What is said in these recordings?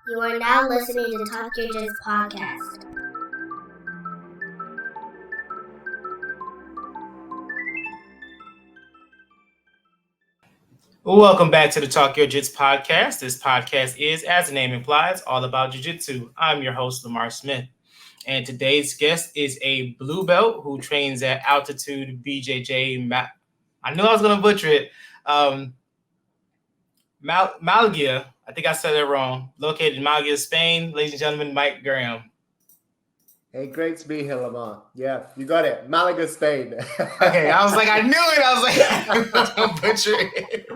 You are now listening to Talk Your Jits podcast. Welcome back to the Talk Your Jits podcast. This podcast is, as the name implies, all about jiu-jitsu. I'm your host, Lamar Smith. And today's guest is a blue belt who trains at Altitude BJJ. I knew I was going to butcher it. Malaga, I think I said it wrong. Located in Malaga, Spain. Ladies and gentlemen, Mike Graham. Hey, great to be here, Lamar. Yeah, you got it. Malaga, Spain. Okay, I was like, I knew it. I was like, I was going to butcher it.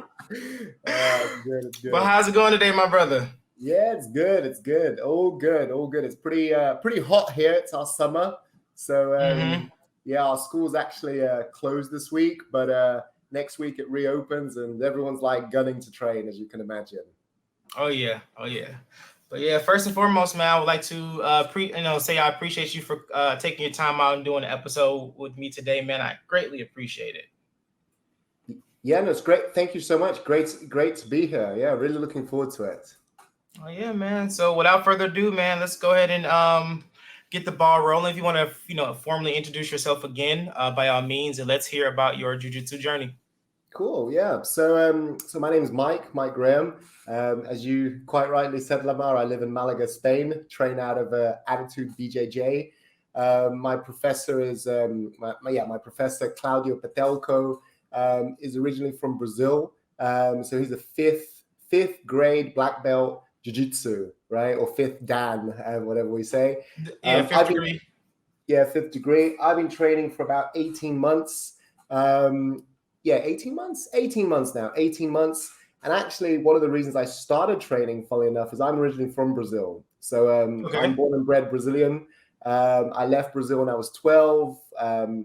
Good, it's good. Well, how's it going today, my brother? Yeah, it's good. It's good. All good. All good. It's pretty hot here. It's our summer. So, yeah, our school's actually closed this week, but next week it reopens and everyone's like gunning to train, as you can imagine. Oh, yeah. But yeah, first and foremost, man, I would like to say I appreciate you for taking your time out and doing an episode with me today, man. I greatly appreciate it. Yeah, no, it's great. Thank you so much. Great to be here. Yeah, really looking forward to it. Oh yeah, man. So without further ado, man, let's go ahead and get the ball rolling. If you want to, formally introduce yourself again, by all means, and let's hear about your jiu-jitsu journey. Cool. Yeah. So my name is Mike Graham. As you quite rightly said, Lamar, I live in Malaga, Spain, train out of Attitude BJJ. My professor is my professor Claudio Patelco. Is originally from Brazil. So he's a fifth grade black belt jiu-jitsu, right? Or fifth dan, whatever we say. Fifth degree. Fifth degree. I've been training for about 18 months. 18 months? 18 months now. 18 months. And actually, one of the reasons I started training, funnily enough, is I'm originally from Brazil. So I'm born and bred Brazilian. I left Brazil when I was 12.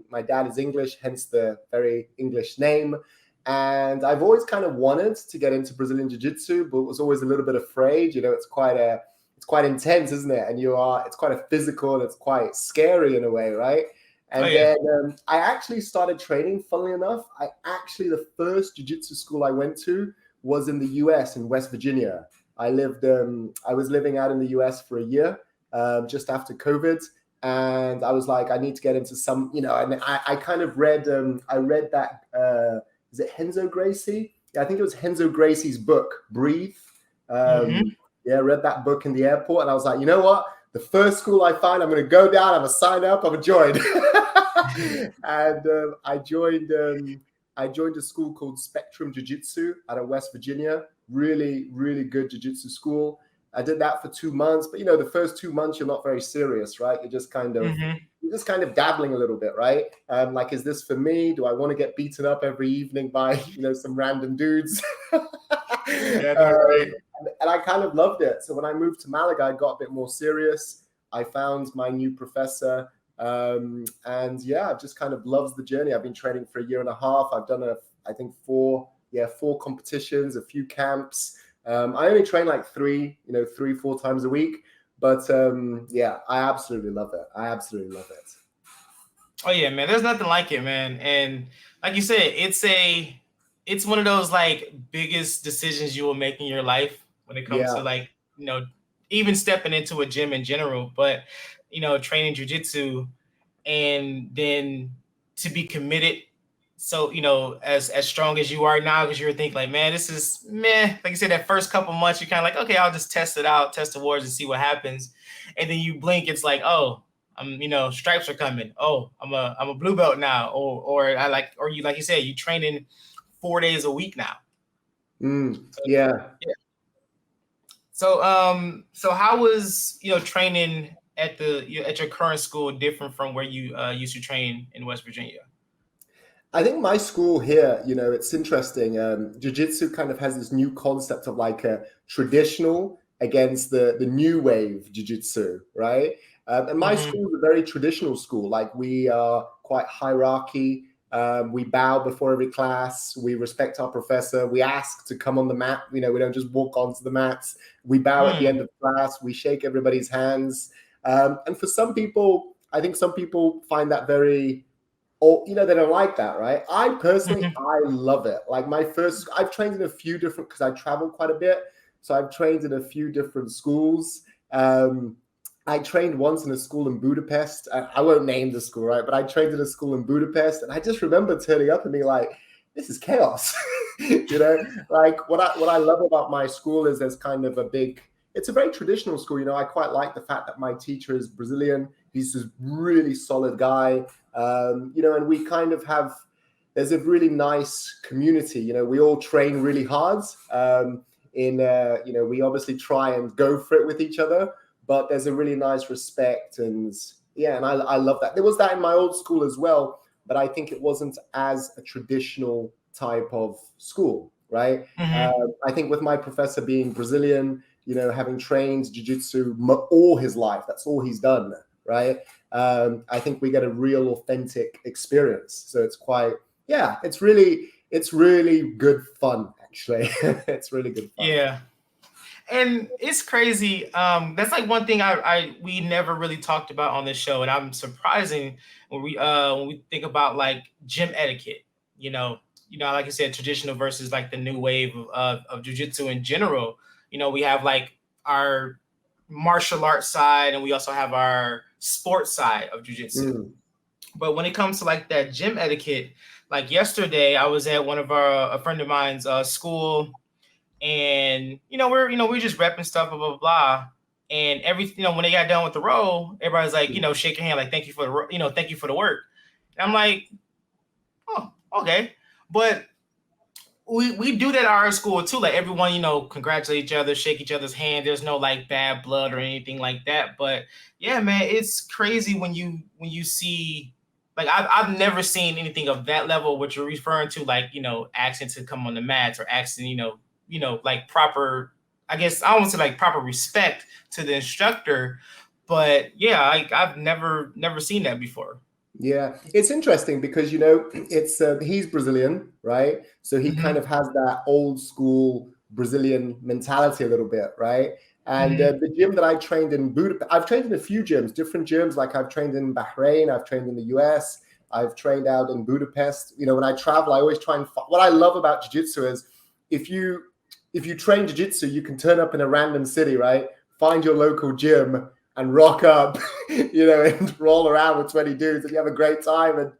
My dad is English, hence the very English name. And I've always kind of wanted to get into Brazilian Jiu-Jitsu, but was always a little bit afraid. It's quite intense, isn't it? And it's quite a physical, it's quite scary in a way, right? And then I actually started training, funnily enough. The first Jiu-Jitsu school I went to was in the US, in West Virginia. I was living out in the US for a year. Just after COVID, and I was like, I need to get into some, and I kind of read, that, is it Renzo Gracie? Yeah, I think it was Renzo Gracie's book, Breathe. Read that book in the airport, and I was like, you know what? The first school I find, I'm going to go down, I'm going to sign up, I'm going to join. And I joined a school called Spectrum Jiu-Jitsu out of West Virginia. Really, really good jiu-jitsu school. I did that for 2 months, but the first 2 months you're not very serious, right? You're just kind of dabbling a little bit, right? Like, is this for me? Do I want to get beaten up every evening by some random dudes? And I kind of loved it. So when I moved to Malaga, I got a bit more serious. I found my new professor, and I've just kind of loved the journey. I've been training for a year and a half. I've done four competitions, a few camps. I only train like 3-4 times a week, but I absolutely love it. Oh yeah, man. There's nothing like it, man. And like you said, it's one of those like biggest decisions you will make in your life when it comes to even stepping into a gym in general, but training jiu-jitsu and then to be committed. So, as strong as you are now, because you're thinking like, man, this is meh. Like you said, that first couple months, you're kind of like, okay, I'll just test it out, test the waters and see what happens. And then you blink, it's like, oh, stripes are coming. Oh, I'm a blue belt now. Or you said, you training 4 days a week now. So how was, training at your current school different from where you used to train in West Virginia? I think my school here, it's interesting. Jiu-Jitsu kind of has this new concept of like a traditional against the new wave Jiu-Jitsu, right? And my school is a very traditional school. Like, we are quite hierarchy. We bow before every class. We respect our professor. We ask to come on the mat. We don't just walk onto the mats. We bow at the end of class. We shake everybody's hands. And for some people, I think some people find that very... they don't like that, right? I personally, I love it. Like, I've trained in a few different, because I travel quite a bit. So I've trained in a few different schools. I trained once in a school in Budapest. I won't name the school, right? But I trained in a school in Budapest, and I just remember turning up and being like, "This is chaos." Like what I love about my school is there's kind of it's a very traditional school. I quite like the fact that my teacher is Brazilian. He's this really solid guy. And we kind of there's a really nice community. We all train really hard. We obviously try and go for it with each other. But there's a really nice respect, and I love that. There was that in my old school as well, but I think it wasn't as a traditional type of school, right? Mm-hmm. I think with my professor being Brazilian, having trained jiu-jitsu all his life, that's all he's done, right? I think we get a real authentic experience. So it's really good fun, actually. It's really good fun. Yeah. And it's crazy. That's like one thing we never really talked about on this show, and I'm surprising when we think about like gym etiquette. Like I said, traditional versus like the new wave of jiu-jitsu in general. We have like our martial arts side, and we also have our sports side of jiu-jitsu. But when it comes to like that gym etiquette, like yesterday, I was at a friend of mine's school. And we're just repping stuff, blah blah blah. And when they got done with the roll, everybody's like, shake your hand, like thank you for the work. And I'm like, oh, okay. But we do that at our school too. Like everyone, congratulate each other, shake each other's hand. There's no like bad blood or anything like that. But yeah, man, it's crazy when you see. Like I've never seen anything of that level. What you're referring to, like asking to come on the mats or asking, like proper, I guess I don't want to say like proper respect to the instructor, but yeah, I've never seen that before. Yeah, it's interesting because it's he's Brazilian, right? So he kind of has that old school Brazilian mentality a little bit, right? And the gym that I trained in Budapest, I've trained in a few gyms, different gyms. Like I've trained in Bahrain, I've trained in the US, I've trained out in Budapest. When I travel, I always try and what I love about jiu-jitsu is if you train jiu-jitsu, you can turn up in a random city, right? Find your local gym and rock up, and roll around with 20 dudes, and you have a great time, and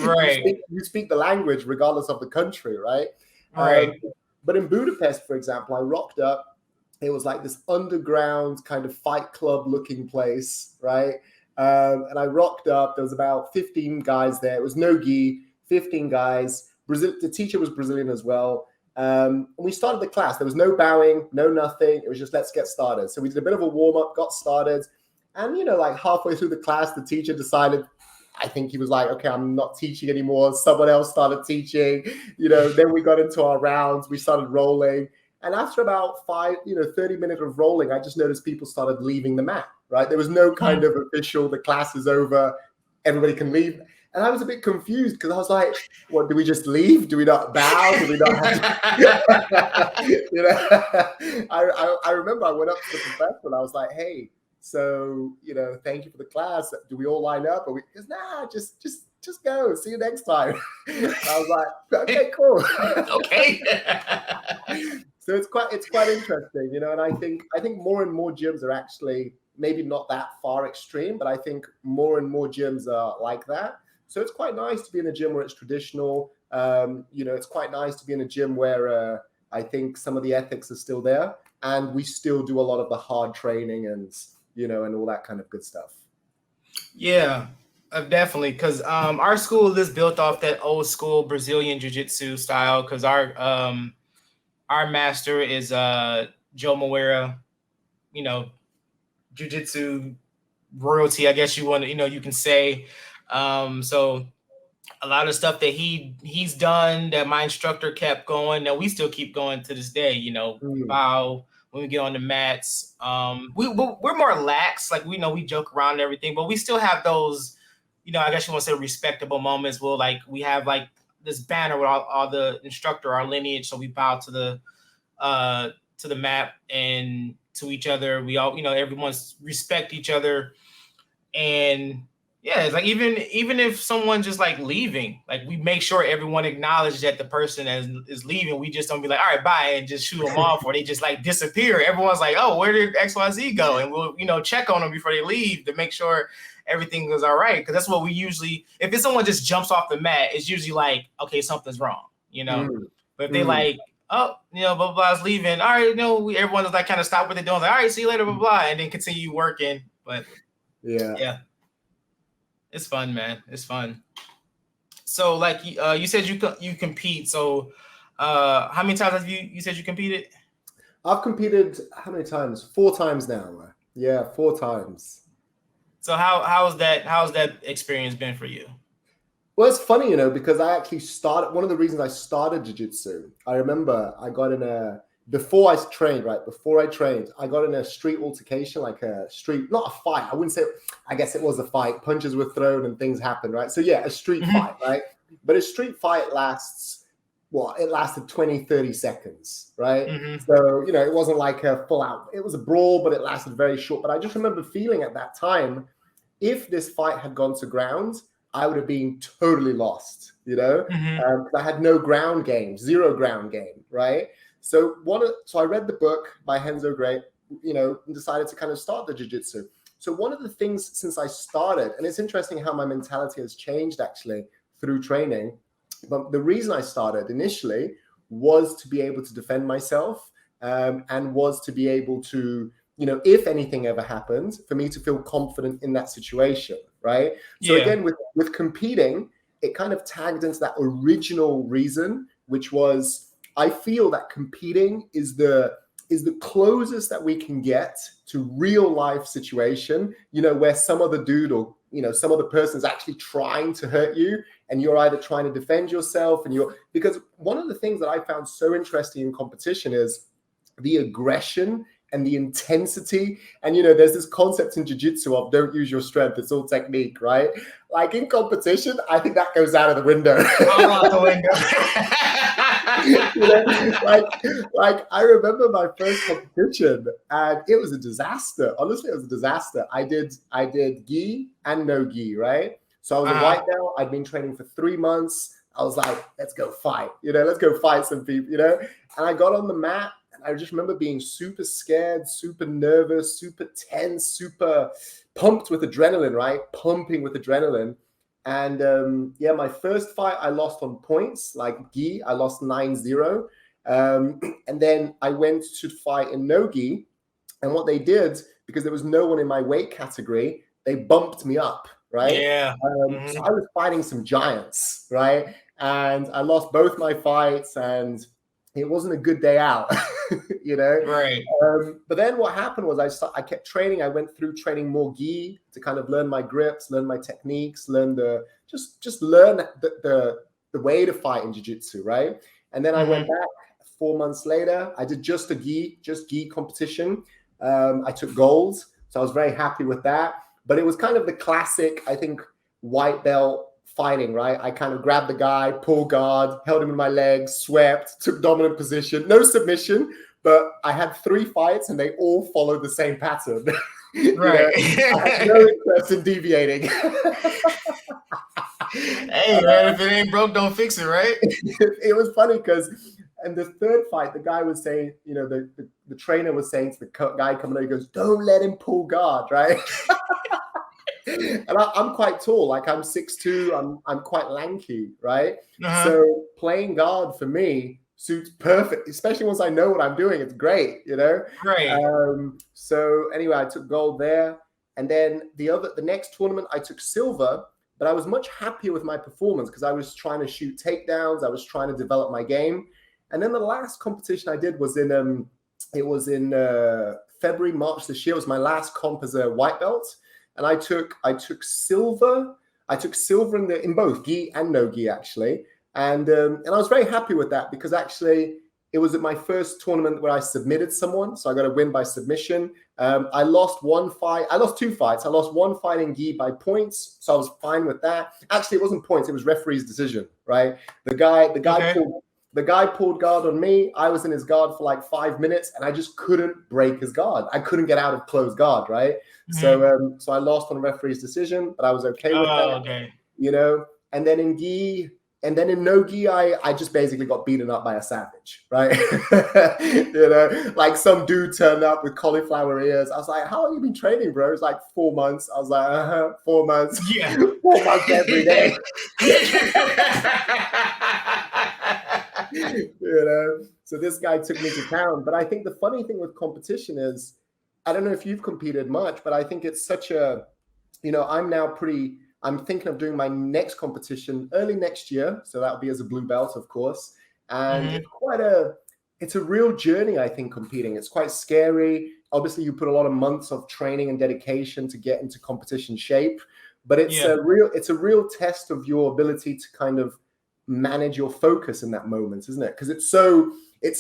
right. you speak the language regardless of the country, right? Right. But in Budapest, for example, I rocked up. It was like this underground kind of fight club looking place, right? And I rocked up. There was about 15 guys there. It was no gi, 15 guys. The teacher was Brazilian as well. And we started the class. There was no bowing, no nothing. It was just let's get started. So we did a bit of a warm up, got started. And, like halfway through the class, the teacher decided, I think he was like, okay, I'm not teaching anymore. Someone else started teaching. Then we got into our rounds. We started rolling. And after about 30 minutes of rolling, I just noticed people started leaving the mat, right? There was no kind of official, the class is over, everybody can leave. And I was a bit confused because I was like, what, do we just leave? Do we not bow? Do we not have to? I remember I went up to the professor and I was like, hey, so, thank you for the class. Do we all line up? Or he goes, nah, just go. See you next time. I was like, okay, cool. Okay. So it's quite interesting, and I think more and more gyms are actually maybe not that far extreme, but I think more and more gyms are like that. So it's quite nice to be in a gym where it's traditional. It's quite nice to be in a gym where I think some of the ethics are still there, and we still do a lot of the hard training and and all that kind of good stuff. Yeah, definitely. Because our school is built off that old school Brazilian jiu-jitsu style. Because our master is Joe Moreira, jiu-jitsu royalty, I guess you want to, you can say. So a lot of stuff that he's done that my instructor kept going, that we still keep going to this day, bow when we get on the mats. We're more lax, like we joke around and everything, but we still have those, I guess you want to say respectable moments. We have like this banner with all the instructor, our lineage, so we bow to the mat and to each other. We all, everyone's respect each other. And Yeah, it's like even if someone just like leaving, like we make sure everyone acknowledges that the person is leaving. We just don't be like, all right, bye, and just shoot them off, or they just like disappear. Everyone's like, oh, where did XYZ go? And we'll check on them before they leave to make sure everything is all right. Because that's what we usually, if it's someone just jumps off the mat, it's usually like, okay, something's wrong, But if they like, oh, blah, blah, blah's leaving. All right, everyone is like kind of stop what they're doing. Like, all right, see you later, blah, blah, and then continue working. But yeah. It's fun, man. It's fun. So, like you said, you compete. So, how many times have you said you competed? I've competed how many times? 4 times now. Yeah, 4 times. So how's that experience been for you? Well, it's funny, because I actually started. One of the reasons I started jiu-jitsu, I remember I got in before I trained, I got in a street altercation, like a street, not a fight. I wouldn't say, I guess it was a fight. Punches were thrown and things happened, right? So yeah, a street fight, right? But a street fight it lasted 20, 30 seconds, right? So, it wasn't like a full out, it was a brawl, but it lasted very short. But I just remember feeling at that time, if this fight had gone to ground, I would have been totally lost, I had no ground game, 0 ground game, right? So I read the book by Henzo Gray, and decided to kind of start the jiu-jitsu. So one of the things since I started, and it's interesting how my mentality has changed actually through training, but the reason I started initially was to be able to defend myself, and was to be able to, if anything ever happened, for me to feel confident in that situation, right? So again, with competing, it kind of tagged into that original reason, which was, I feel that competing is the closest that we can get to real life situation, where some other dude or, some other person is actually trying to hurt you, and you're either trying to defend yourself because one of the things that I found so interesting in competition is the aggression and the intensity. And, there's this concept in jiu-jitsu of don't use your strength, it's all technique, right? Like in competition, I think that goes out of the window. All out the window. like I remember my first competition and it was a disaster. Honestly, it was a disaster. I did gi and no gi, right? So I was a white belt. I'd been training for 3 months. I was like, let's go fight, let's go fight some people, and I got on the mat. And I just remember being super scared, super nervous, super tense, super pumped with adrenaline, right? Pumping with adrenaline. And my first fight, I lost on points, like gi, I lost 9-0. And then I went to fight in no gi. And what they did, because there was no one in my weight category, they bumped me up, right? Yeah. So I was fighting some giants, right? And I lost both my fights and it wasn't a good day out, Right. But then what happened was I kept training. I went through training more gi to kind of learn my grips, learn my techniques, learn just learn the way to fight in jiu-jitsu, right? And then I went back 4 months later. I did just gi competition. I took gold, so I was very happy with that. But it was kind of the classic, I think, white belt fighting, right? I kind of grabbed the guy, pull guard, held him in my legs, swept, took dominant position, no submission, but I had 3 fights and they all followed the same pattern. Right. I had no interest in deviating. Hey, man, if it ain't broke, don't fix it, right? It was funny because in the 3rd fight, the guy was saying, the trainer was saying to the guy coming over, he goes, don't let him pull guard, right? And I'm quite tall, like I'm 6'2", I'm quite lanky, right? So playing guard for me suits perfect, especially once I know what I'm doing. It's great, Right. So anyway, I took gold there, and then the next tournament I took silver, but I was much happier with my performance because I was trying to shoot takedowns, I was trying to develop my game. And then the last competition I did was in February, March this year. It was my last comp as a white belt. And I took silver. I took silver in both gi and no gi actually, and I was very happy with that because actually it was at my first tournament where I submitted someone, so I got a win by submission. I lost 1 fight. I lost 2 fights. I lost 1 fight in gi by points, so I was fine with that. Actually, it wasn't points; it was referee's decision. Right? The guy The guy pulled guard on me. I was in his guard for like 5 minutes, and I just couldn't break his guard. I couldn't get out of closed guard, right? Mm-hmm. So I lost on referee's decision, but I was okay with that. Okay. You know, and then in gi, and then in no gi, I just basically got beaten up by a savage, right? You know, like some dude turned up with cauliflower ears. I was like, "How long have you been training, bro?" It's like 4 months. I was like, 4 months. Yeah. 4 months every day. You know, so this guy took me to town. But I think the funny thing with competition is, I don't know if you've competed much, but I think it's such a, you know, I'm thinking of doing my next competition early next year. So that'll be as a blue belt, of course. And it's a real journey, I think, competing. It's quite scary. Obviously, you put a lot of months of training and dedication to get into competition shape, but it's a real test of your ability to kind of manage your focus in that moment, isn't it? Because it's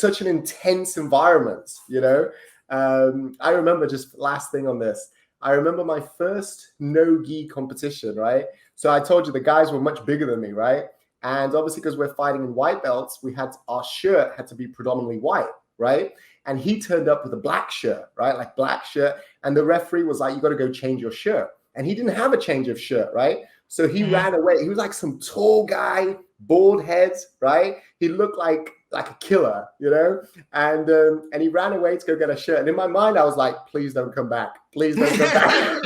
such an intense environment, you know. I remember, just last thing on this, I remember my first no-gi competition, right? So I told you the guys were much bigger than me, right? And obviously, because we're fighting in white belts, our shirt had to be predominantly white, right? And he turned up with a black shirt, right? Like black shirt. And the referee was like, "You got to go change your shirt." And he didn't have a change of shirt, right? So he ran away. He was like some tall guy, bald head, right? He looked like a killer, you know? And he ran away to go get a shirt. And in my mind, I was like, "Please don't come back. Please don't come back."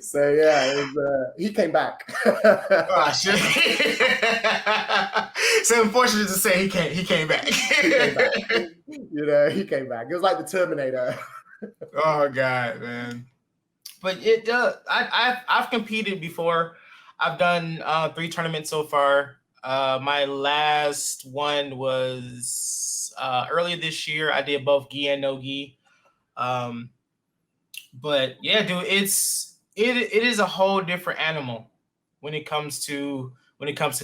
So yeah, he came back. Oh, shit. So unfortunate to say, he came back. He came back. You know, he came back. It was like the Terminator. Oh God, man. But it does. I've competed before. I've done 3 tournaments so far. My last one was earlier this year. I did both gi and no gi. But yeah, dude, it is a whole different animal when it comes to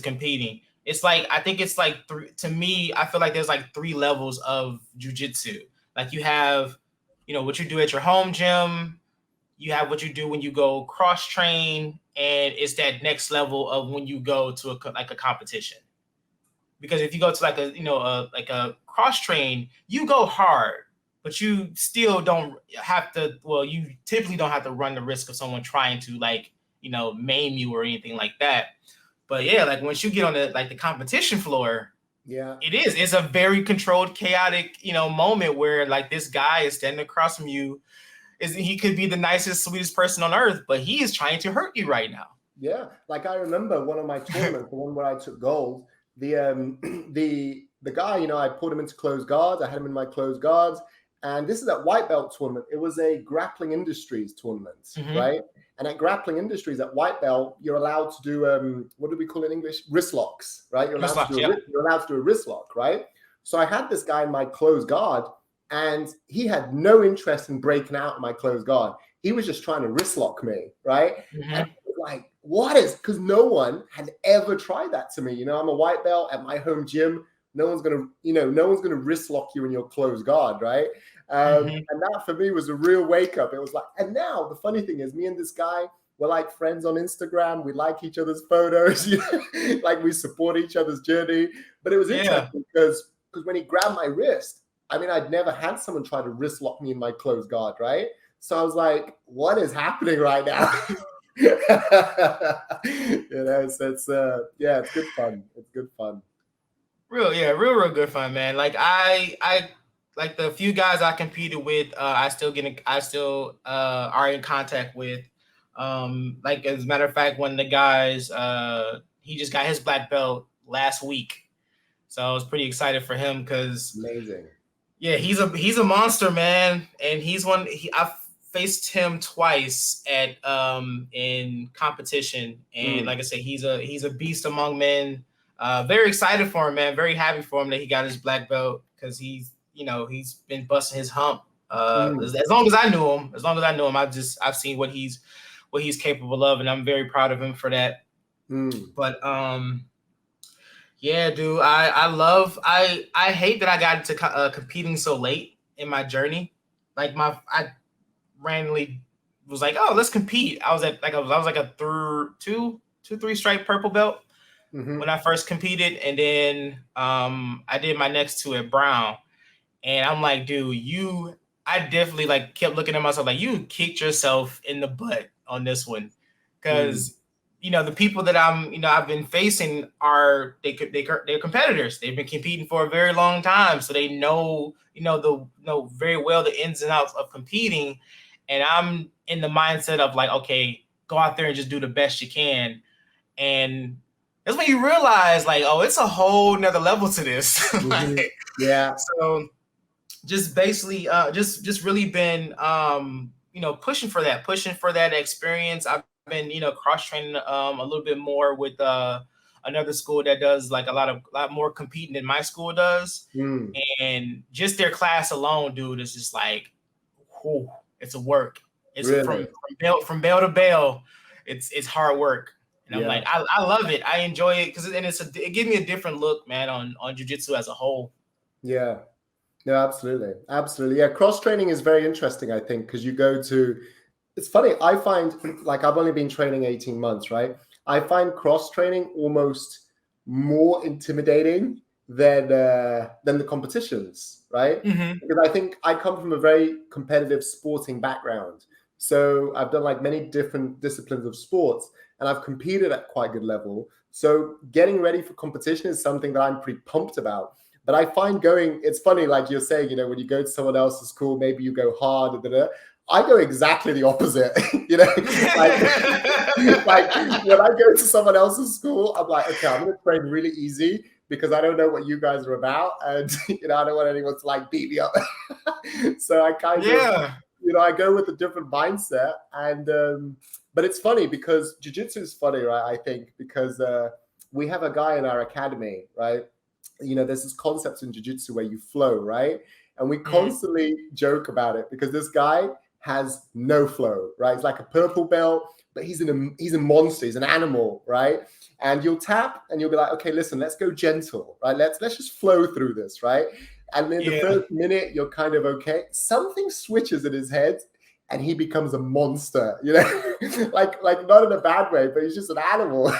competing. It's like, I think it's like to me, I feel like there's like 3 levels of jiu-jitsu. Like you have, you know, what you do at your home gym, you have what you do when you go cross train, and it's that next level of when you go to a competition. Because if you go to a cross train, you go hard, but you still don't have to. Well, you typically don't have to run the risk of someone trying to maim you or anything like that. But yeah, like once you get on the competition floor, yeah, it's a very controlled, chaotic, moment where like this guy is standing across from you. He could be the nicest, sweetest person on earth, but he is trying to hurt you right now. Yeah, like I remember one of my tournaments, the one where I took gold. The guy, I put him into closed guards. I had him in my closed guards, and this is at white belt tournament. It was a grappling industries tournament, right? And at grappling industries at white belt, you're allowed to do what do we call it in English? Wrist locks, right? You're allowed to do a wrist lock, right? So I had this guy in my closed guard, and he had no interest in breaking out of my closed guard. He was just trying to wrist lock me, right? And like, because no one had ever tried that to me. I'm a white belt at my home gym. No one's gonna wrist lock you in your closed guard, right? And that for me was a real wake up. It was like, and now the funny thing is, me and this guy, we're like friends on Instagram. We like each other's photos, like we support each other's journey. But it was interesting because when he grabbed my wrist, I mean, I'd never had someone try to wrist lock me in my closed guard, right? So I was like, what is happening right now? So it's good fun. It's good fun. Real good fun, man. Like I like the few guys I competed with, I still are in contact with. Like as a matter of fact, one of the guys, he just got his black belt last week, so I was pretty excited for him because amazing. Yeah, he's a monster, man, and I've faced him twice at in competition, and like I said, he's a beast among men. Very excited for him, man. Very happy for him that he got his black belt because he's been busting his hump. As long as I knew him, I've seen what he's capable of, and I'm very proud of him for that. But yeah, dude, I hate that I got into competing so late in my journey. Like I randomly was like, oh, let's compete. I was like a 3 stripe purple belt. when I first competed, and then I did my next two at Brown. And I'm like, dude, I definitely like kept looking at myself like you kicked yourself in the butt on this one, because the people that I've been facing they're competitors. They've been competing for a very long time, so they know very well the ins and outs of competing. And I'm in the mindset of like, okay, go out there and just do the best you can. And that's when you realize like, oh, it's a whole nother level to this. Yeah. So just basically just really been pushing for that experience. I've been cross training a little bit more with another school that does like a lot more competing than my school does. And just their class alone, dude, is just like, whew, it's a work. It's really? from bell to bell. It's hard work. And I'm like, I love it. I enjoy it because it gives me a different look, man, on jiu-jitsu as a whole. Yeah. No, absolutely. Absolutely. Yeah. Cross training is very interesting, I think, because it's funny. I find like I've only been training 18 months, right? I find cross training almost more intimidating than the competitions, right? Because I think I come from a very competitive sporting background. So I've done like many different disciplines of sports, and I've competed at quite a good level. So getting ready for competition is something that I'm pretty pumped about. But I find it's funny, like you're saying, when you go to someone else's school, maybe you go hard, I go exactly the opposite, like when I go to someone else's school, I'm like, okay, I'm going to train really easy because I don't know what you guys are about. And, I don't want anyone to like beat me up. So I kind of, I go with a different mindset. And, but it's funny because jiu-jitsu is funny, right? I think because we have a guy in our academy, right? There's this concept in jiu-jitsu where you flow, right? And we constantly joke about it because this guy has no flow, right? He's like a purple belt, but he's a monster. He's an animal, right? And you'll tap and you'll be like, okay, listen, let's go gentle, right? Let's just flow through this, right? And then the first minute, you're kind of okay. Something switches in his head and he becomes a monster, like not in a bad way, but he's just an animal,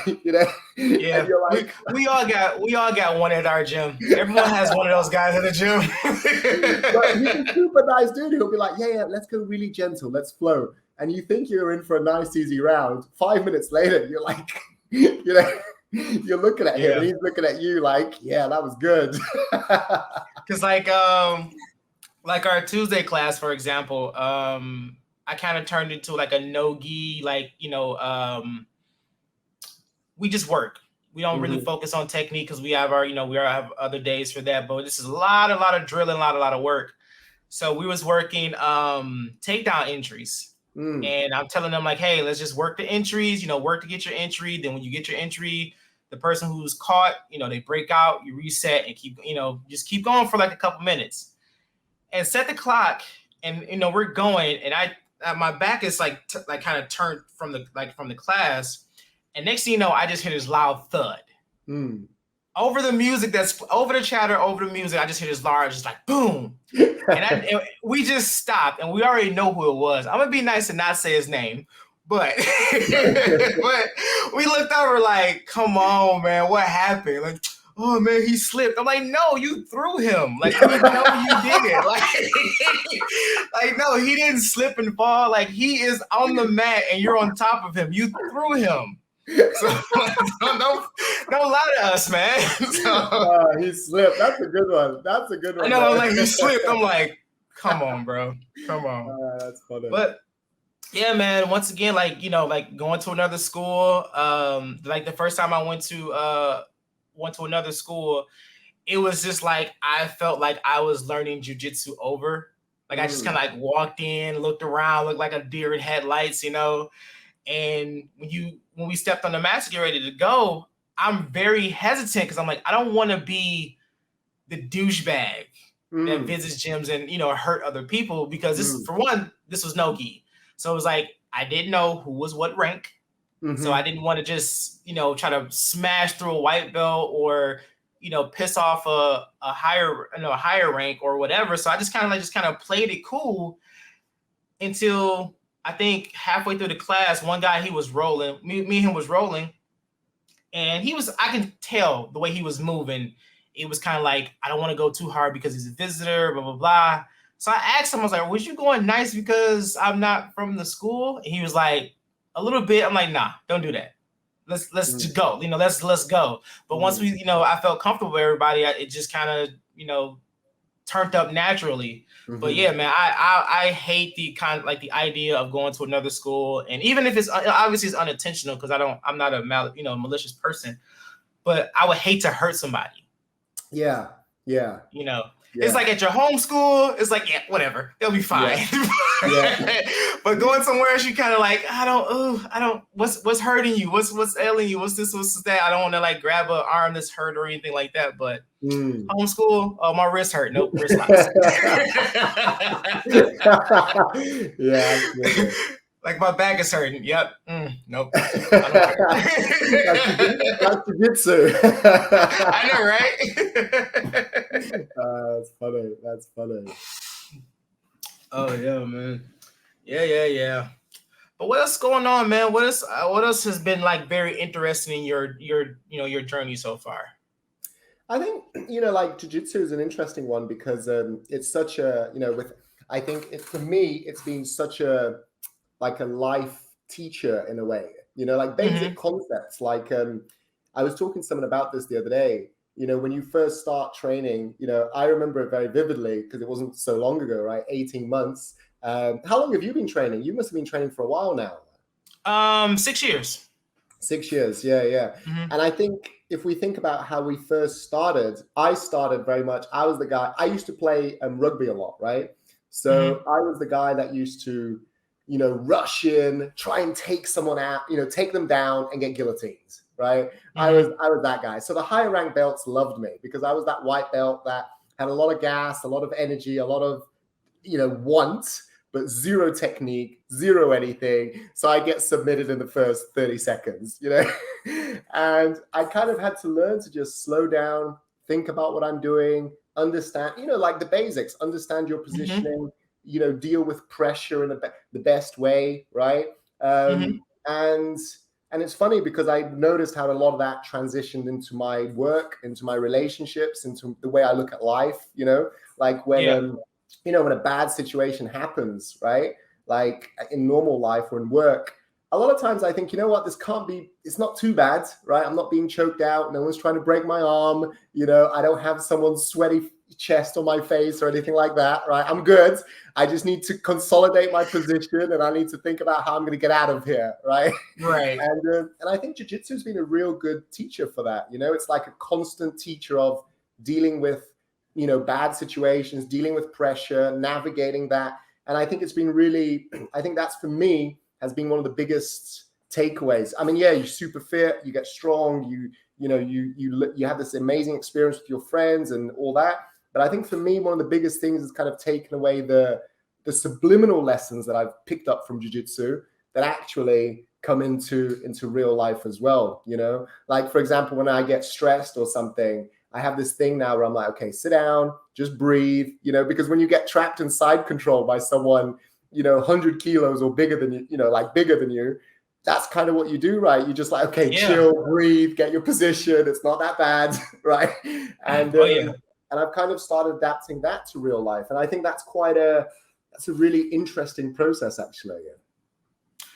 Yeah, and you're like, we all got one at our gym. Everyone has one of those guys at the gym. But he's a super nice dude. He'll be like, yeah, let's go really gentle, let's flow. And you think you're in for a nice, easy round. 5 minutes later, you're like, you're looking at him and he's looking at you like, yeah, that was good. Because like our Tuesday class, for example, I kind of turned into like a no-gi, like, we just work. We don't really focus on technique because we have have other days for that. But this is a lot of drilling, a lot of work. So we was working takedown entries. And I'm telling them like, hey, let's just work the entries, work to get your entry. Then when you get your entry, the person who's caught, they break out, you reset and keep, just keep going for like a couple minutes. And set the clock, and we're going, and my back is like kind of turned from the class, and next thing you know, I just hear this loud thud over the music. That's over the chatter, over the music. I just hear this large, just like boom, and we just stopped, and we already know who it was. I'm gonna be nice and not say his name, but but we looked over like, come on, man, what happened? Like, oh man, he slipped. I'm like, no, you threw him. Like, we know you did it. Like, no, he didn't slip and fall. Like, he is on the mat and you're on top of him. You threw him. So don't lie to us, man. He slipped. That's a good one. I know, I'm like, he slipped. I'm like, come on, bro. Come on. That's funny. But yeah, man, once again, like, like going to another school, like the first time I went to another school, it was just like I felt like I was learning jiu-jitsu over. Like I just kind of like walked in, looked around, looked like a deer in headlights, And when we stepped on the mat to get ready to go, I'm very hesitant because I'm like, I don't want to be the douchebag that visits gyms and hurt other people, because this for one, this was no-gi. So it was like I didn't know who was what rank. So I didn't want to just, try to smash through a white belt or, piss off a higher rank or whatever. So I just kind of played it cool until I think halfway through the class, one guy, he was rolling, me and him was rolling. And I can tell the way he was moving. It was kind of like, I don't want to go too hard because he's a visitor, blah, blah, blah. So I asked him, I was like, was you going nice because I'm not from the school? And he was like, a little bit. I'm like, nah, don't do that. Let's just go. Let's go. But once we, I felt comfortable with everybody, it just kind of, turned up naturally. But yeah, man, I hate the kind of like the idea of going to another school, and even if it's obviously it's unintentional because I'm not a malicious person, but I would hate to hurt somebody. Yeah. It's like at your home school, it's like, yeah, whatever, they'll be fine. Yeah. But going somewhere else, you kind of like, I don't, what's hurting you? What's ailing you? What's this? What's that? I don't want to like grab an arm that's hurt or anything like that. But homeschool, oh, my wrist hurt. Nope, wrist locks. Yeah. Like my back is hurting. Yep. Nope. That's Jitsu. I know, right? That's funny. Oh yeah, man. Yeah. But what else going on, man? What else has been like very interesting in your journey so far? I think like jiu-jitsu is an interesting one because it's such a I think for me it's been such a like a life teacher in a way, like basic concepts. Like I was talking to someone about this the other day. When you first start training, I remember it very vividly because it wasn't so long ago, right? 18 months. How long have you been training? You must have been training for a while now. 6 years. 6 years, yeah. And I think if we think about how we first started, I started very much, I was the guy, I used to play rugby a lot, right? So I was the guy that used to, rush in, try and take someone out, take them down and get guillotines, right? I was that guy. So the higher rank belts loved me because I was that white belt that had a lot of gas, a lot of energy, a lot of, want, but zero technique, zero anything. So I get submitted in the first 30 seconds, and I kind of had to learn to just slow down, think about what I'm doing, understand, like the basics, understand your positioning, deal with pressure in the best way, right? And it's funny because I noticed how a lot of that transitioned into my work, into my relationships, into the way I look at life, like when, when a bad situation happens, right? Like in normal life or in work, a lot of times I think, this can't be, it's not too bad, right? I'm not being choked out. No one's trying to break my arm. I don't have someone's sweaty chest on my face or anything like that, right? I'm good. I just need to consolidate my position and I need to think about how I'm going to get out of here, right? Right. And I think jiu-jitsu has been a real good teacher for that. It's like a constant teacher of dealing with, bad situations, dealing with pressure, navigating that. And I think it's been really, I think that's for me has been one of the biggest takeaways. I mean, yeah, you're super fit, you get strong, you have this amazing experience with your friends and all that. But I think for me, one of the biggest things is kind of taken away the subliminal lessons that I've picked up from jiu-jitsu that actually come into real life as well. Like for example, when I get stressed or something, I have this thing now where I'm like, okay, sit down, just breathe, because when you get trapped in side control by someone, 100 kilos or bigger than you, bigger than you, that's kind of what you do, right? You just like, okay, chill, breathe, get your position. It's not that bad, right? And and I've kind of started adapting that to real life. And I think that's that's a really interesting process, actually.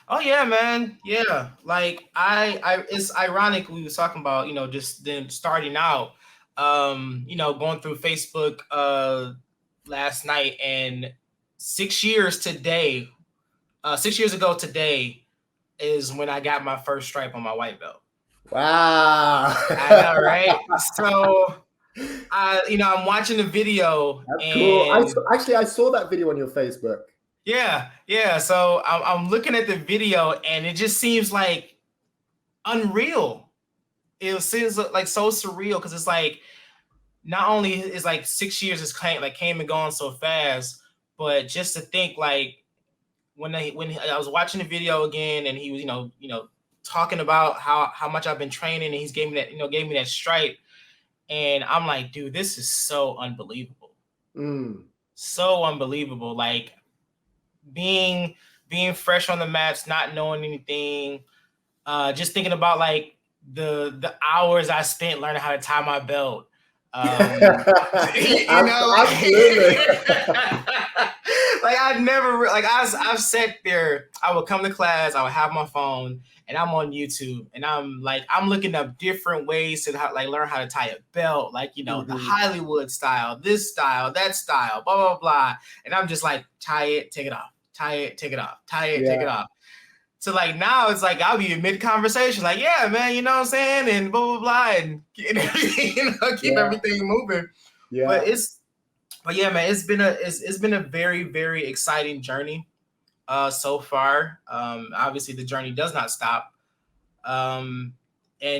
Oh yeah, man. Yeah. Like it's ironic we was talking about, just then starting out, going through Facebook last night, and 6 years ago today is when I got my first stripe on my white belt. Wow. I know, right? So I'm watching the video. That's cool. I saw that video on your Facebook. Yeah. So I'm looking at the video, and it just seems like unreal. It seems like so surreal because it's like not only is like 6 years is came and gone so fast, but just to think like when I was watching the video again, and he was talking about how much I've been training, and he's gave me that stripe, and I'm like, dude, this is so unbelievable. So unbelievable. Like being fresh on the mats, not knowing anything, just thinking about like the hours I spent learning how to tie my belt. Absolutely. Like I've sat there, I would come to class, I would have my phone and I'm on YouTube and I'm looking up different ways to learn how to tie a belt, the Hollywood style, this style, that style, blah, blah, blah. And I'm just like, tie it, take it off, tie it, take it off, tie it, take it off. So now it's I'll be in mid conversation, yeah, man, you know what I'm saying, and blah blah blah, and keep everything moving. Yeah. But yeah, man, it's been a very, very exciting journey so far. Obviously, the journey does not stop, and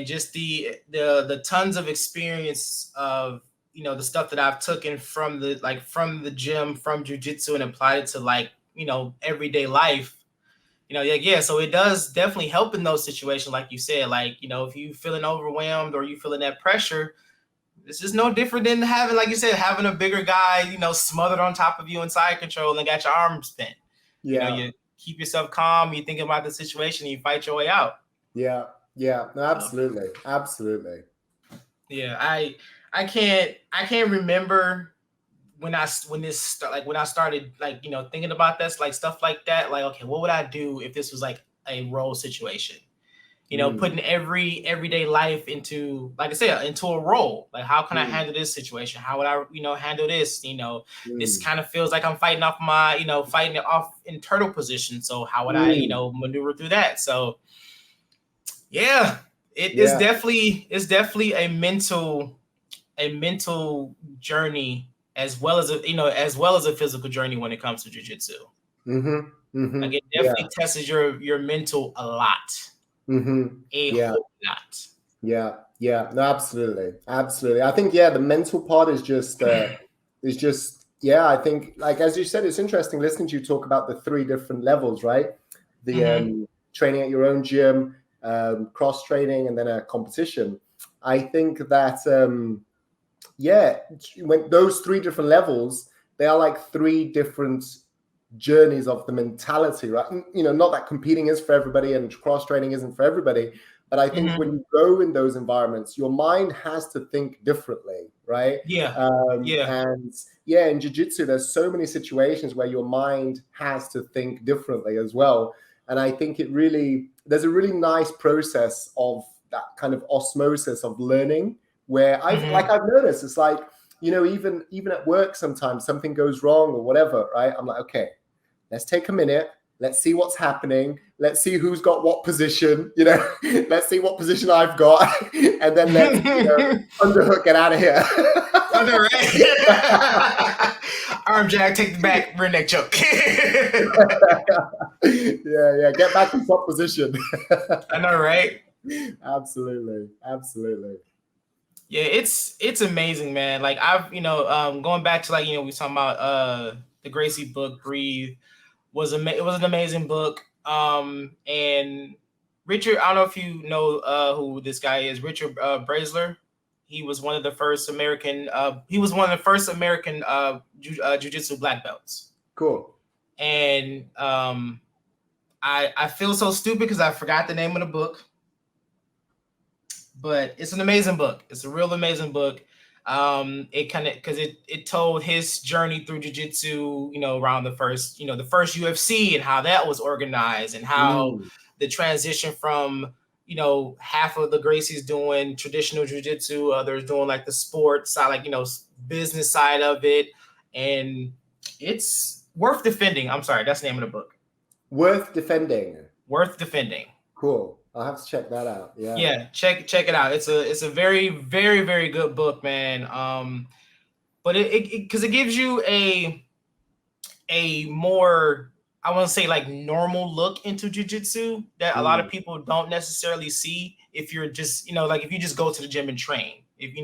just the tons of experience of the stuff that I've taken from the gym, from jiu-jitsu, and applied it to everyday life. So it does definitely help in those situations, like you said, if you feeling overwhelmed or you feeling that pressure, it's just no different than having, like you said, having a bigger guy, smothered on top of you in side control and got your arms bent. Yeah. You keep yourself calm, you think about the situation, and you fight your way out. Yeah. Yeah. No, absolutely. Absolutely. Yeah. I can't remember when I started thinking about this, stuff like that, okay, what would I do if this was a role situation? Putting everyday life into, like I said, into a role. How can I handle this situation? How would I, handle this? This kind of feels like I'm fighting off fighting it off in turtle position. So how would I, maneuver through that? So yeah, it's definitely a mental journey, as well as a physical journey when it comes to jiu-jitsu. It definitely tests your mental a lot. A whole lot. Yeah. No, absolutely. I think the mental part is just I think, as you said, it's interesting listening to you talk about the 3 different levels, right? The training at your own gym, cross training, and then a competition. I think that when those 3 different levels, they are 3 different journeys of the mentality, right? Not that competing is for everybody and cross training isn't for everybody, but I think when you go in those environments, your mind has to think differently, right? And in jiu-jitsu, there's so many situations where your mind has to think differently as well. And I think there's a really nice process of that kind of osmosis of learning, where I've noticed, it's even at work, sometimes something goes wrong or whatever, right? I'm like, okay, let's take a minute. Let's see what's happening. Let's see who's got what position, let's see what position I've got. And then let's underhook, get out of here. Arm jack, take the back, rear neck choke. Yeah. Get back in top position. I know, right? Absolutely. Yeah, it's amazing, man. I've, going back to we were talking about the Gracie book, Breathe, it was an amazing book. And Richard, I don't know if you know who this guy is, Richard Brasler. He was one of the first American jiu-jitsu black belts. Cool. And I feel so stupid because I forgot the name of the book. But it's an amazing book. It's a real amazing book. It told his journey through jiu-jitsu, around the first UFC and how that was organized, and how the transition from, half of the Gracies doing traditional jiu-jitsu, others doing the sports side, business side of it. And it's worth defending. I'm sorry, that's the name of the book. Worth defending. Cool. I'll have to check that out. Yeah, check it out. It's a very, very, very good book, man. But it gives you a more, I want to say, normal look into jiu-jitsu that a lot of people don't necessarily see if you're just, if you just go to the gym and train. If you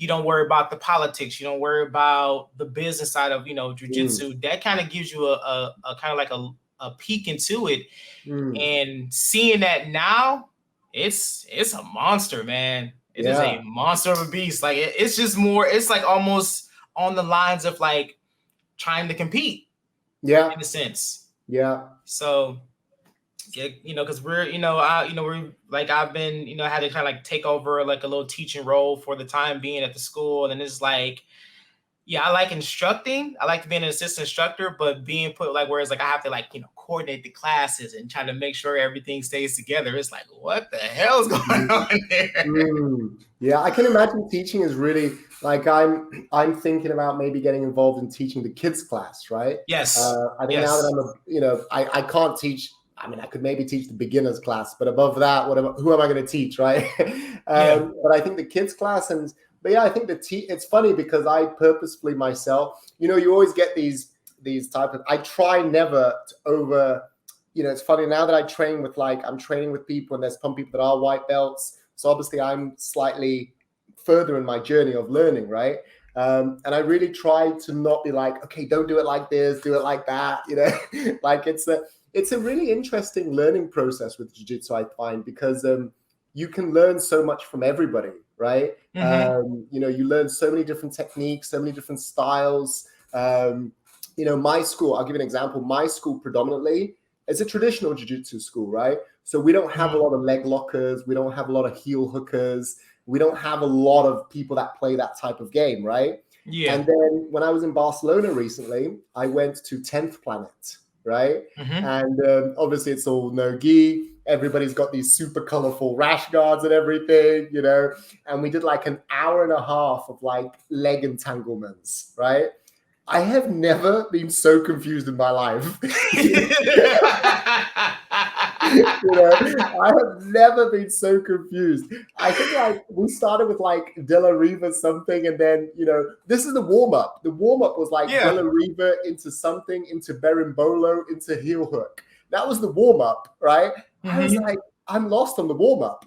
don't worry about the politics, you don't worry about the business side of jiu-jitsu. That kind of gives you a kind of a peek into it. And seeing that now, it's a monster, man. It is a monster of a beast. It's just more, it's almost on the lines of trying to compete. In a sense. Yeah. So Yeah, because we're, we're like, I've been, had to kind of like take over like a little teaching role for the time being at the school. And it's like, yeah, I like instructing. I like being an assistant instructor, but being put like, whereas like I have to like, coordinate the classes and try to make sure everything stays together. It's like, what the hell is going on there? Yeah, I can imagine teaching is really like, I'm thinking about maybe getting involved in teaching the kids class, right? Yes. I think now that I can't teach. I mean, I could maybe teach the beginners class, but above that, who am I going to teach, right? But I think the kids class but yeah, I think it's funny because I purposefully myself, you always get these type of, I try never to over, it's funny now that I'm training with people, and there's some people that are white belts. So obviously I'm slightly further in my journey of learning, right? And I really try to not be like, okay, don't do it like this, do it like that, like it's a really interesting learning process with jiu-jitsu, I find, because you can learn so much from everybody, right? You learn so many different techniques, so many different styles. My school, I'll give you an example. My school predominantly is a traditional jiu-jitsu school, right? So we don't have a lot of leg lockers. We don't have a lot of heel hookers. We don't have a lot of people that play that type of game, right? Yeah. And then when I was in Barcelona recently, I went to 10th Planet, right? And obviously it's all no gi. Everybody's got these super colorful rash guards and everything, and we did like an hour and a half of like leg entanglements, right? I have never been so confused in my life. I have never been so confused. I think like we started with like De La Riva something, and then this is the warm up. The warm up was like De La Riva into something, into berimbolo, into heel hook. That was the warm up, right? I was like, I'm lost on the warm up,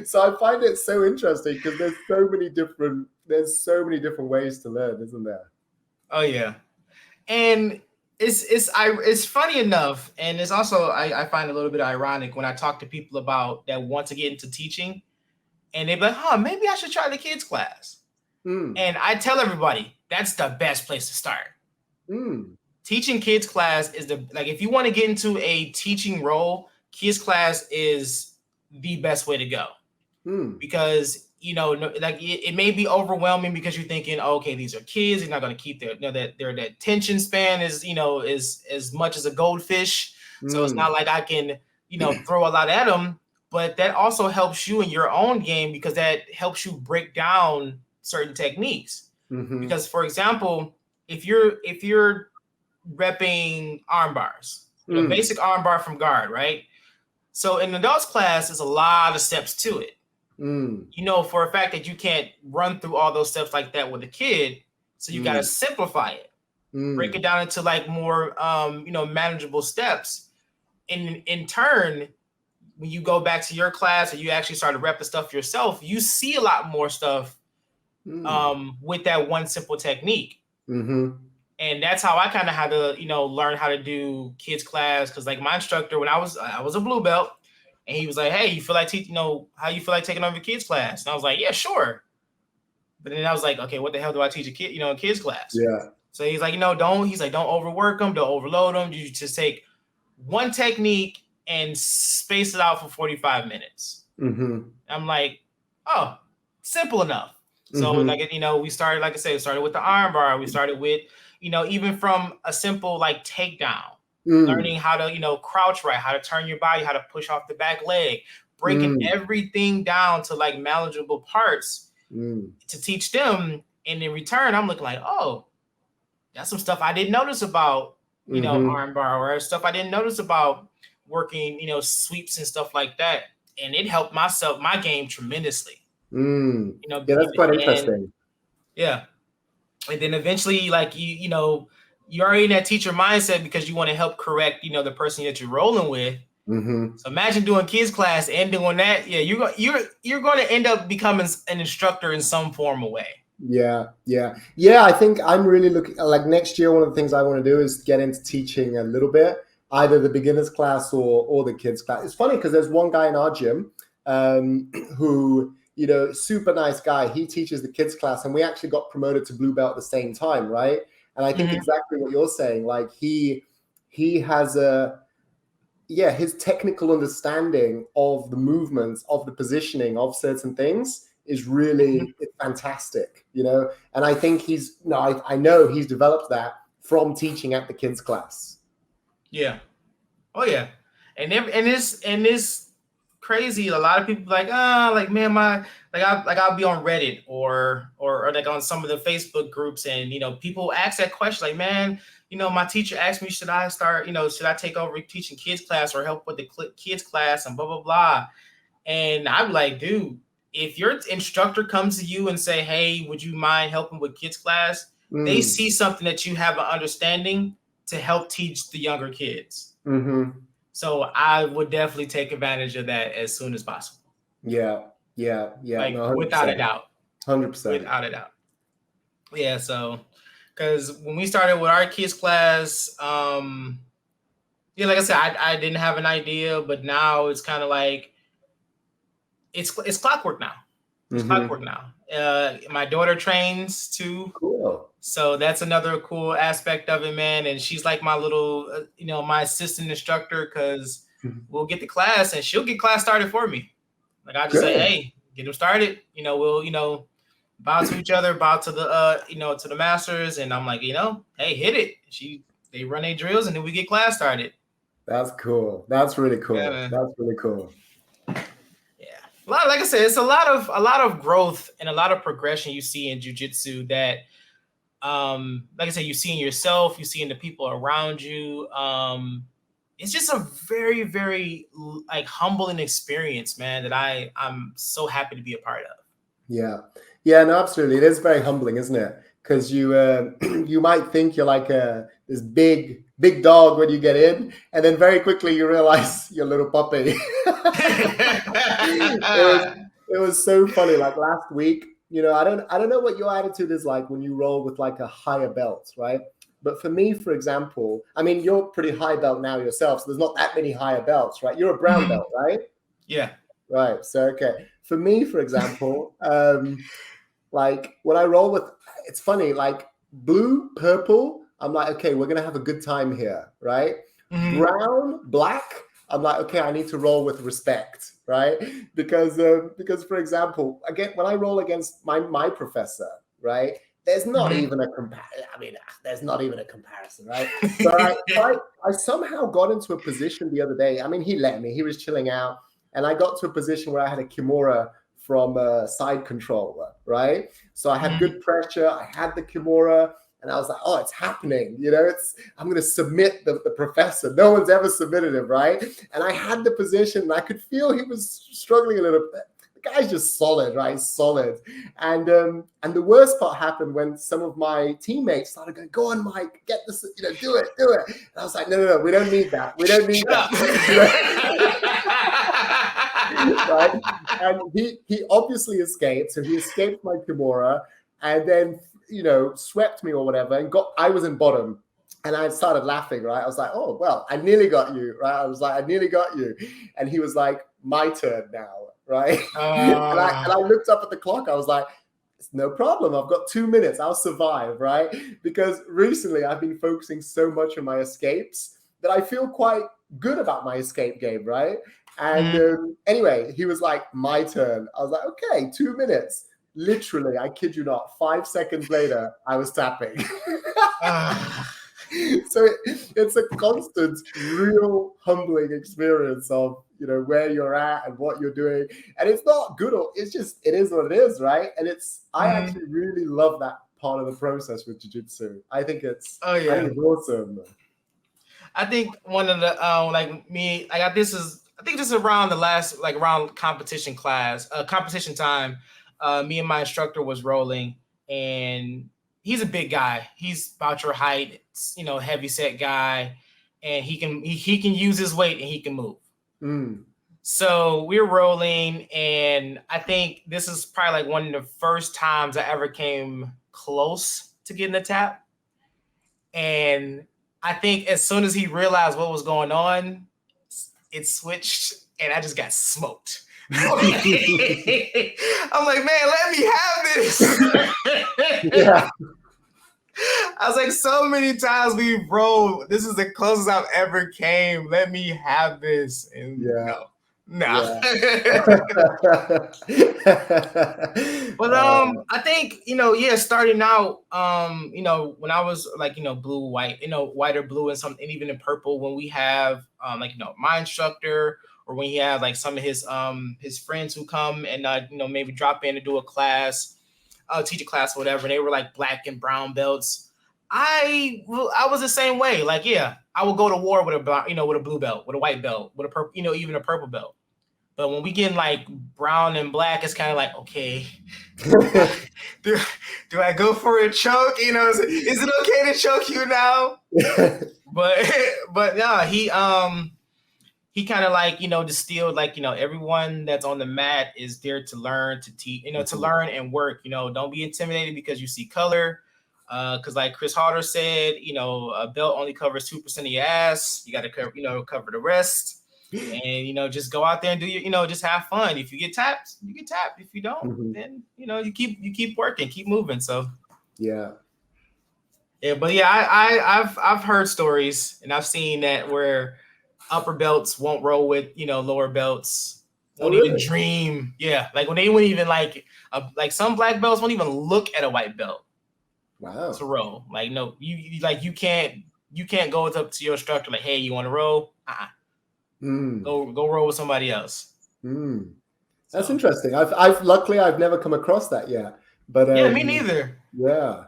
So I find it so interesting because there's so many different ways to learn, isn't there? Oh yeah, and it's funny enough, and it's also I find it a little bit ironic when I talk to people about that want to get into teaching, and they're like, maybe I should try the kids class. And I tell everybody that's the best place to start. Teaching kids class is if you want to get into a teaching role, kids class is the best way to go. Because it may be overwhelming because you're thinking, okay, these are kids, they're not going to keep their attention span is as much as a goldfish. So it's not like I can throw a lot at them, but that also helps you in your own game because that helps you break down certain techniques. Because for example, if you're repping arm bars, basic arm bar from guard, right? So in adults class, there's a lot of steps to it. For a fact that you can't run through all those steps like that with a kid. So you got to simplify it, break it down into like more, manageable steps. And in turn, when you go back to your class or you actually start to rep the stuff yourself, you see a lot more stuff with that one simple technique. And that's how I kind of had to, learn how to do kids class. Cause like my instructor, when I was a blue belt, and he was like, hey, you feel like how you feel like taking over kids class? And I was like, yeah, sure. But then I was like, okay, what the hell do I teach a kid, in kids class? Yeah. So he's like, don't overwork them. Don't overload them. You just take one technique and space it out for 45 minutes. I'm like, oh, simple enough. So we started, like I said, started with the arm bar. We started with, even from a simple like takedown. Learning how to, crouch right, how to turn your body, how to push off the back leg, breaking everything down to like manageable parts to teach them. And in return, I'm looking like, oh, that's some stuff I didn't notice about, arm bar, or stuff I didn't notice about working, sweeps and stuff like that. And it helped my game tremendously. Yeah, that's quite interesting. Yeah. And then eventually, like, you're already in that teacher mindset because you want to help correct, the person that you're rolling with. So imagine doing kids class and doing that. Yeah, you're going to end up becoming an instructor in some form of way. Yeah. I think I'm really looking like next year. One of the things I want to do is get into teaching a little bit, either the beginners class or the kids class. It's funny because there's one guy in our gym who, super nice guy. He teaches the kids class, and we actually got promoted to blue belt at the same time, right? And I think exactly what you're saying, like he he has his technical understanding of the movements, of the positioning of certain things is really fantastic, you know. And I think I know he's developed that from teaching at the kids class. Yeah. Oh yeah. And it's crazy. A lot of people like, man, I'll be on Reddit or like on some of the Facebook groups, and people ask that question like, man, my teacher asked me, should I take over teaching kids class or help with the kids class and blah blah blah. And I'm like, dude, if your instructor comes to you and say, hey, would you mind helping with kids class? They see something that you have an understanding to help teach the younger kids. Mm-hmm. So I would definitely take advantage of that as soon as possible. Yeah. Like, no, without a doubt. 100%. Without a doubt. Yeah, so because when we started with our kids class, like I said, I didn't have an idea, but now it's kind of like it's clockwork now. It's clockwork now. My daughter trains too. Cool. So that's another cool aspect of it, man. And she's like my little, my assistant instructor, because we'll get the class and she'll get class started for me. Like I just say, hey, get them started. We'll, bow to each other, bow to the, to the masters. And I'm like, hey, hit it. They run their drills and then we get class started. That's cool. That's really cool. Yeah, that's really cool. Yeah. Like I said, it's a lot of growth and a lot of progression you see in jiu-jitsu that, like I said, you see in yourself, you see in the people around you. It's just a very, very like humbling experience, man, that I'm so happy to be a part of. Yeah, no, absolutely. It is very humbling, isn't it? Because you you might think you're like this big dog when you get in, and then very quickly you realize you're a little puppy. It was so funny. Like last week, I don't know what your attitude is like when you roll with like a higher belt, right? But for me, for example, I mean, you're pretty high belt now yourself, so there's not that many higher belts, right? You're a brown belt, right? Yeah. Right. So, okay. For me, for example, like when I roll with, it's funny, like blue, purple, I'm like, okay, we're going to have a good time here, right? Brown, black, I'm like, okay, I need to roll with respect, right? Because for example, again, when I roll against my professor, right? There's not even a comparison. I mean, there's not even a comparison, right? But I somehow got into a position the other day. I mean, he let me. He was chilling out, and I got to a position where I had a kimura from a side controller, right? So I had good pressure. I had the kimura, and I was like, oh, it's happening. I'm going to submit the professor. No one's ever submitted him, right? And I had the position, and I could feel he was struggling a little bit. The guy's just solid, right? Solid. And the worst part happened when some of my teammates started going, go on, Mike, get this, do it. And I was like, no, we don't need that. We don't need that. Right? And he obviously escaped. So he escaped my kimura and then, swept me or whatever. And I was in bottom. And I started laughing, right? I was like, oh, well, I nearly got you, right? I was like, I nearly got you. And he was like, my turn now. Right. And I looked up at the clock. I was like, it's no problem. I've got 2 minutes. I'll survive. Right. Because recently I've been focusing so much on my escapes that I feel quite good about my escape game. Right. And anyway, he was like, my turn. I was like, okay, 2 minutes. Literally, I kid you not, 5 seconds later, I was tapping. So it's a constant, real humbling experience of, where you're at and what you're doing. And it's not good, or it is what it is, right? And I actually really love that part of the process with jiu-jitsu. I think it's awesome. I think one of the this is around the last, around competition time. Me and my instructor was rolling, and he's a big guy. He's about your height, heavy set guy, and he can use his weight and he can move. So we're rolling, and I think this is probably like one of the first times I ever came close to getting a tap. And I think as soon as he realized what was going on, it switched, and I just got smoked. I'm like, man, let me have this. Yeah. I was like, so many times bro, this is the closest I've ever came. Let me have this. And no. Yeah. But I think, starting out, when I was like, blue, white, white or blue and even in purple, when we have my instructor, or when he has like some of his friends who come and maybe drop in to do a class, teach a class or whatever, and they were like black and brown belts. I was the same way. Like, yeah, I would go to war with a blue belt, with a white belt, with a purple, even a purple belt. But when we get like brown and black, it's kind of like, okay, do I go for a choke? Is it okay to choke you now? but no, he kind of like, distilled like, everyone that's on the mat is there to learn, to teach, to learn and work. Don't be intimidated because you see color. Because like Chris Harder said, a belt only covers 2% of your ass. You got to cover the rest. And just go out there and do your, just have fun. If you get tapped, you get tapped. If you don't, then you keep working, keep moving. So yeah. But yeah, I've heard stories and I've seen that where upper belts won't roll with lower belts, won't even dream. Yeah, like when they wouldn't even like some black belts won't even look at a white belt. Wow. To roll. Like, no, you can't go up to your instructor like, hey, you want to roll? Go roll with somebody else. That's interesting. I've luckily I've never come across that yet. But yeah, me neither. Yeah.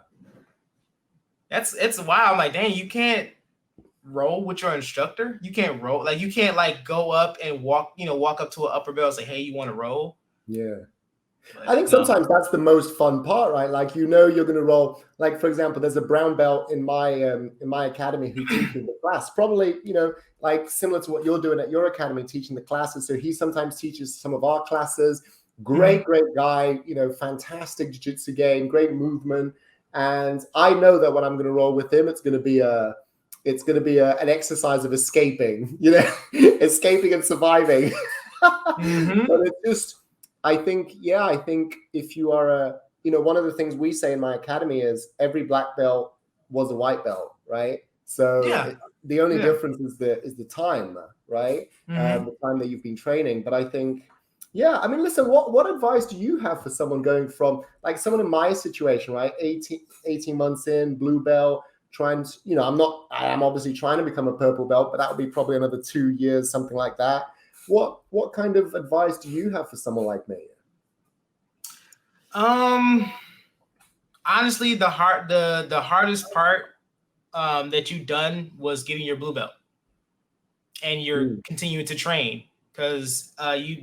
It's wild. I'm like, dang, you can't roll with your instructor. You can't roll. Like, you can't like go up and walk up to an upper belt and say, hey, you want to roll? Yeah. But I think sometimes that's the most fun part, right? Like, you're going to roll. Like, for example, there's a brown belt in my academy who teaches the class, probably, like similar to what you're doing at your academy, teaching the classes. So he sometimes teaches some of our classes. Great guy, fantastic jiu-jitsu game, great movement. And I know that when I'm going to roll with him, it's going to be an exercise of escaping, escaping and surviving. But it's just, I think if you are one of the things we say in my academy is every black belt was a white belt, right? So the only difference is the time, right? The time that you've been training. But I think, I mean, listen, what advice do you have for someone going from like someone in my situation, right? 18 months in, blue belt, trying to, I am obviously trying to become a purple belt, but that would be probably another 2 years, something like that. What kind of advice do you have for someone like me? Honestly, the hardest part that you've done was getting your blue belt, and you're continuing to train because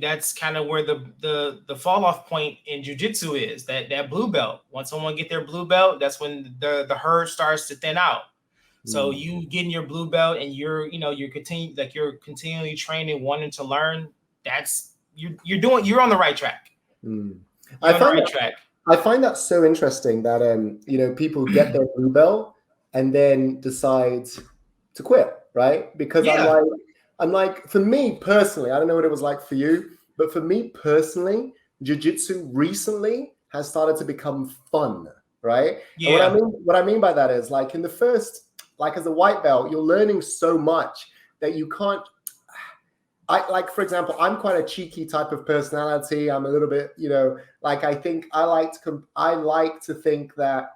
that's kind of where the fall off point in jiu-jitsu is, that blue belt. Once someone get their blue belt, that's when the herd starts to thin out. So you getting your blue belt and you're continually training, wanting to learn. That's you're on the right track. I find that so interesting that people get their blue belt and then decide to quit, right? Because I'm like, for me personally, I don't know what it was like for you, but for me personally, jiu-jitsu recently has started to become fun, right? Yeah. And what I mean by that is like in the first, like as a white belt, you're learning so much that you can't. Like, for example, I'm quite a cheeky type of personality. I'm a little bit, like I think I like to think that,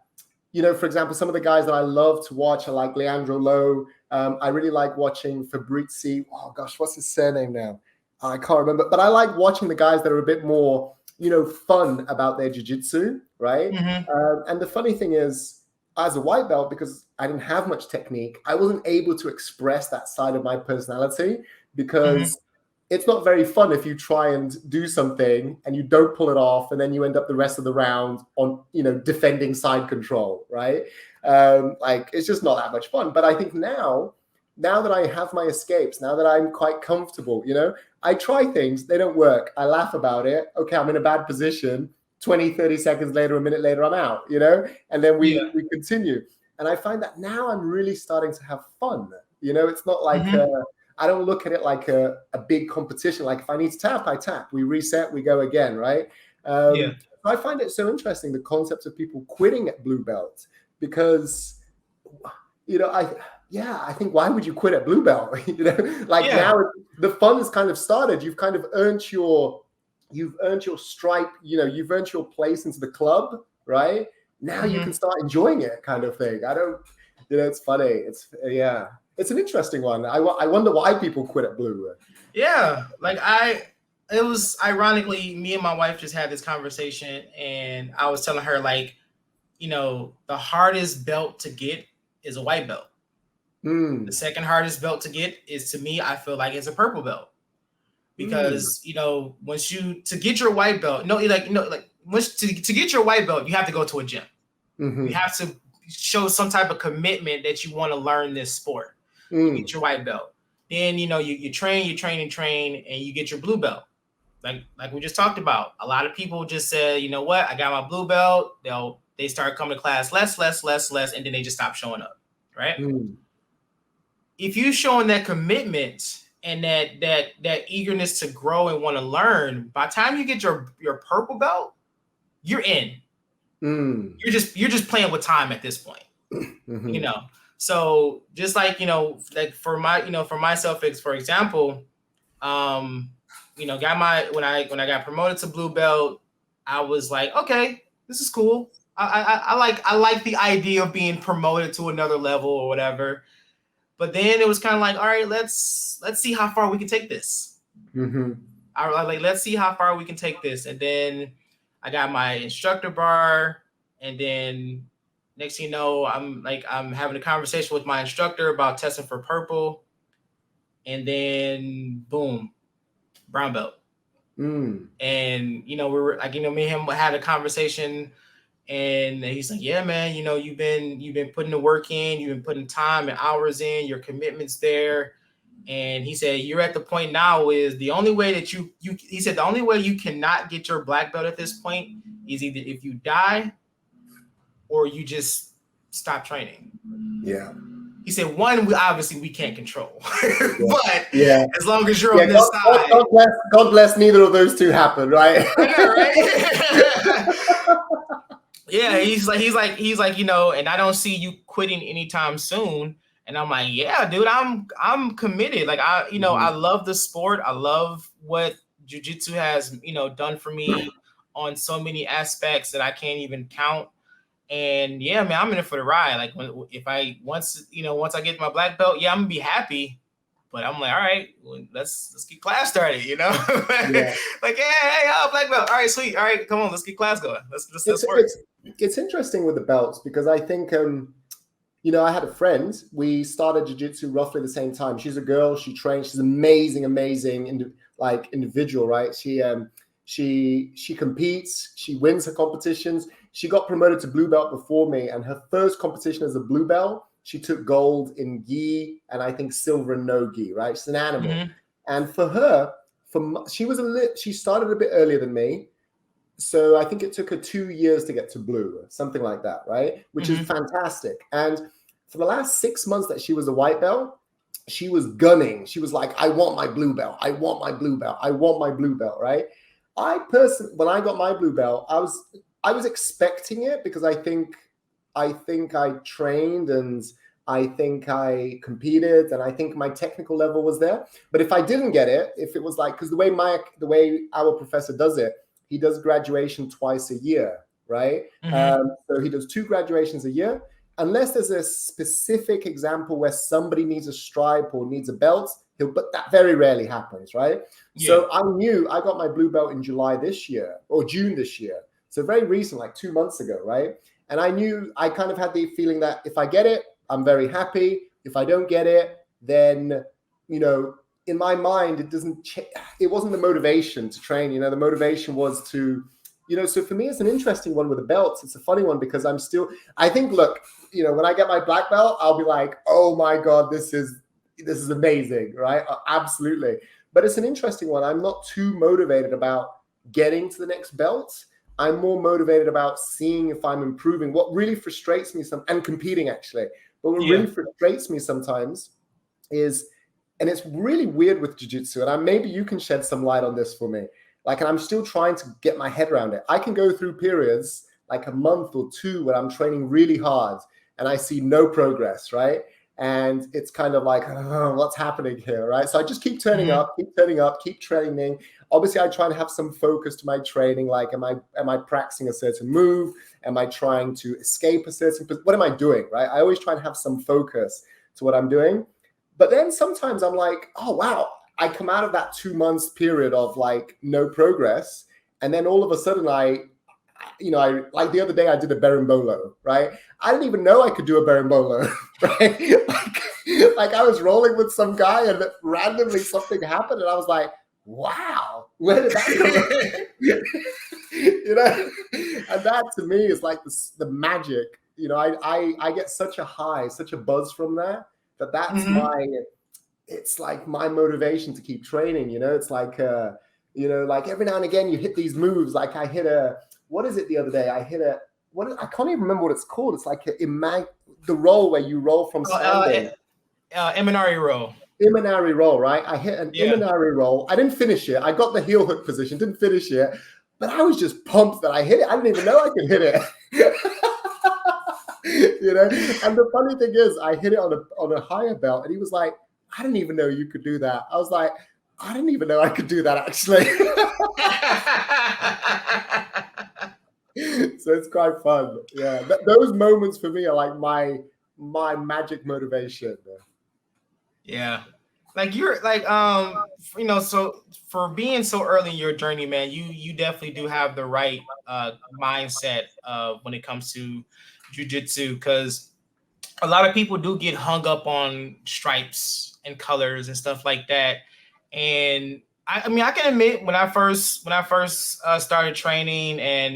for example, some of the guys that I love to watch are like Leandro Lowe. I really like watching Fabrizi. Oh gosh, what's his surname now? I can't remember. But I like watching the guys that are a bit more, fun about their jiu-jitsu, right? And the funny thing is, as a white belt, because I didn't have much technique, I wasn't able to express that side of my personality because it's not very fun if you try and do something and you don't pull it off and then you end up the rest of the round on, defending side control, right? Like, it's just not that much fun. But I think now that I have my escapes, now that I'm quite comfortable, I try things, they don't work. I laugh about it. Okay, I'm in a bad position. 20, 30 seconds later, a minute later, I'm out, and then we continue. And I find that now I'm really starting to have fun. It's not like, I don't look at it like a big competition. Like if I need to tap, I tap, we reset, we go again, right? I find it so interesting, the concept of people quitting at blue belt, because I think why would you quit at blue belt? Now the fun has kind of started. You've kind of earned your stripe, you've earned your place into the club, right? Now you can start enjoying it, kind of thing. It's funny. It's an interesting one. I wonder why people quit at blue. Yeah, it was ironically, me and my wife just had this conversation, and I was telling her, like, the hardest belt to get is a white belt. The second hardest belt to get is, to me, I feel like, it's a purple belt. Because, once to get your white belt, once to get your white belt, you have to go to a gym. Mm-hmm. You have to show some type of commitment that you want to learn this sport. You get your white belt. Then, you train, and you get your blue belt. Like we just talked about. A lot of people just say, you know what, I got my blue belt. They start coming to class less, and then they just stop showing up, right? If you're showing that commitment and that eagerness to grow and want to learn, by the time you get your purple belt, you're in. You're just playing with time at this point. So just like for myself, for example, when I got promoted to blue belt, I was like, okay, this is cool. I like the idea of being promoted to another level or whatever. But then it was kind of like, all right, let's see how far we can take this. Let's see how far we can take this. And then I got my instructor bar, and then next thing you know, I'm having a conversation with my instructor about testing for purple, and then boom, brown belt. And we were like, me and him had a conversation, and he's like, yeah, man, you've been putting the work in, you've been putting time and hours in, your commitment's there. And he said, you're at the point now is the only way that he said, the only way you cannot get your black belt at this point is either if you die or you just stop training. Yeah. He said, one, we can't control. But as long as you're on this side. God bless neither of those two happen, right? Right? Yeah, he's like, and I don't see you quitting anytime soon. And I'm like, yeah, dude, I'm committed. Like I love the sport. I love what jiu-jitsu has, done for me on so many aspects that I can't even count. And yeah, man, I'm in it for the ride. Like once I get my black belt, I'm gonna be happy. But I'm like, all right, let's get class started, Like, hey, black belt. All right, sweet. All right, come on, let's get class going. Let's work. It's interesting with the belts because I think I had a friend. We started jiu-jitsu roughly the same time. She's a girl. She trains. She's amazing individual, right? She competes. She wins her competitions. She got promoted to blue belt before me, and her first competition as a blue belt, she took gold in gi and I think silver in no gi, right? She's an animal. And for her, she started a bit earlier than me. So I think it took her 2 years to get to blue, something like that, right? Which is fantastic. And for the last 6 months that she was a white belt, she was gunning. She was like, I want my blue belt. I want my blue belt. I want my blue belt, right? I personally, when I got my blue belt, I was expecting it because I think I trained and I think I competed and I think my technical level was there. But if I didn't get it, if it was like, because the way our professor does it, he does graduation twice a year, right? So he does 2 graduations a year. Unless there's a specific example where somebody needs a stripe or needs a belt, but that very rarely happens, right? Yeah. So I knew I got my blue belt in July this year or June this year. So very recent, like 2 months ago, right? And I knew, I kind of had the feeling that if I get it, I'm very happy. If I don't get it, then, in my mind, it wasn't the motivation to train, the motivation was to, so for me, it's an interesting one with the belts. It's a funny one because I think, look, when I get my black belt, I'll be like, oh my God, this is amazing, right? Absolutely. But it's an interesting one. I'm not too motivated about getting to the next belt. I'm more motivated about seeing if I'm improving. What really frustrates me and competing actually, but what really frustrates me sometimes is, and it's really weird with jiu-jitsu, and maybe you can shed some light on this for me. Like, and I'm still trying to get my head around it. I can go through periods like a month or 2 where I'm training really hard and I see no progress, right? And it's kind of like, oh, what's happening here, right? So I just keep turning up, keep training. Obviously, I try and have some focus to my training. Like, am I practicing a certain move? Am I trying to escape a certain? What am I doing, right? I always try and have some focus to what I'm doing. But then sometimes I'm like, oh wow, I come out of that 2 months period of like no progress, and then all of a sudden I like the other day I did a berimbolo, right? I didn't even know I could do a berimbolo, right? like I was rolling with some guy and randomly something happened and I was like, wow, where did that come from? And that to me is like the magic. I get such a high, such a buzz from that that's it's like my motivation to keep training. It's like like every now and again you hit these moves. Like I hit what is it the other day? I can't even remember what it's called. It's like the roll where you roll from standing. Imanari roll. Imanari roll, right? I hit an Imanari roll. I didn't finish it. I got the heel hook position, didn't finish it, but I was just pumped that I hit it. I didn't even know I could hit it. And the funny thing is, I hit it on a higher belt, and he was like, "I didn't even know you could do that." I was like, "I didn't even know I could do that, actually." So it's quite fun. Yeah, those moments for me are like my magic motivation. Yeah, like you're like so for being so early in your journey, man, you definitely do have the right mindset when it comes to jiu-jitsu, because a lot of people do get hung up on stripes and colors and stuff like that. And I mean, I can admit when I first started training, and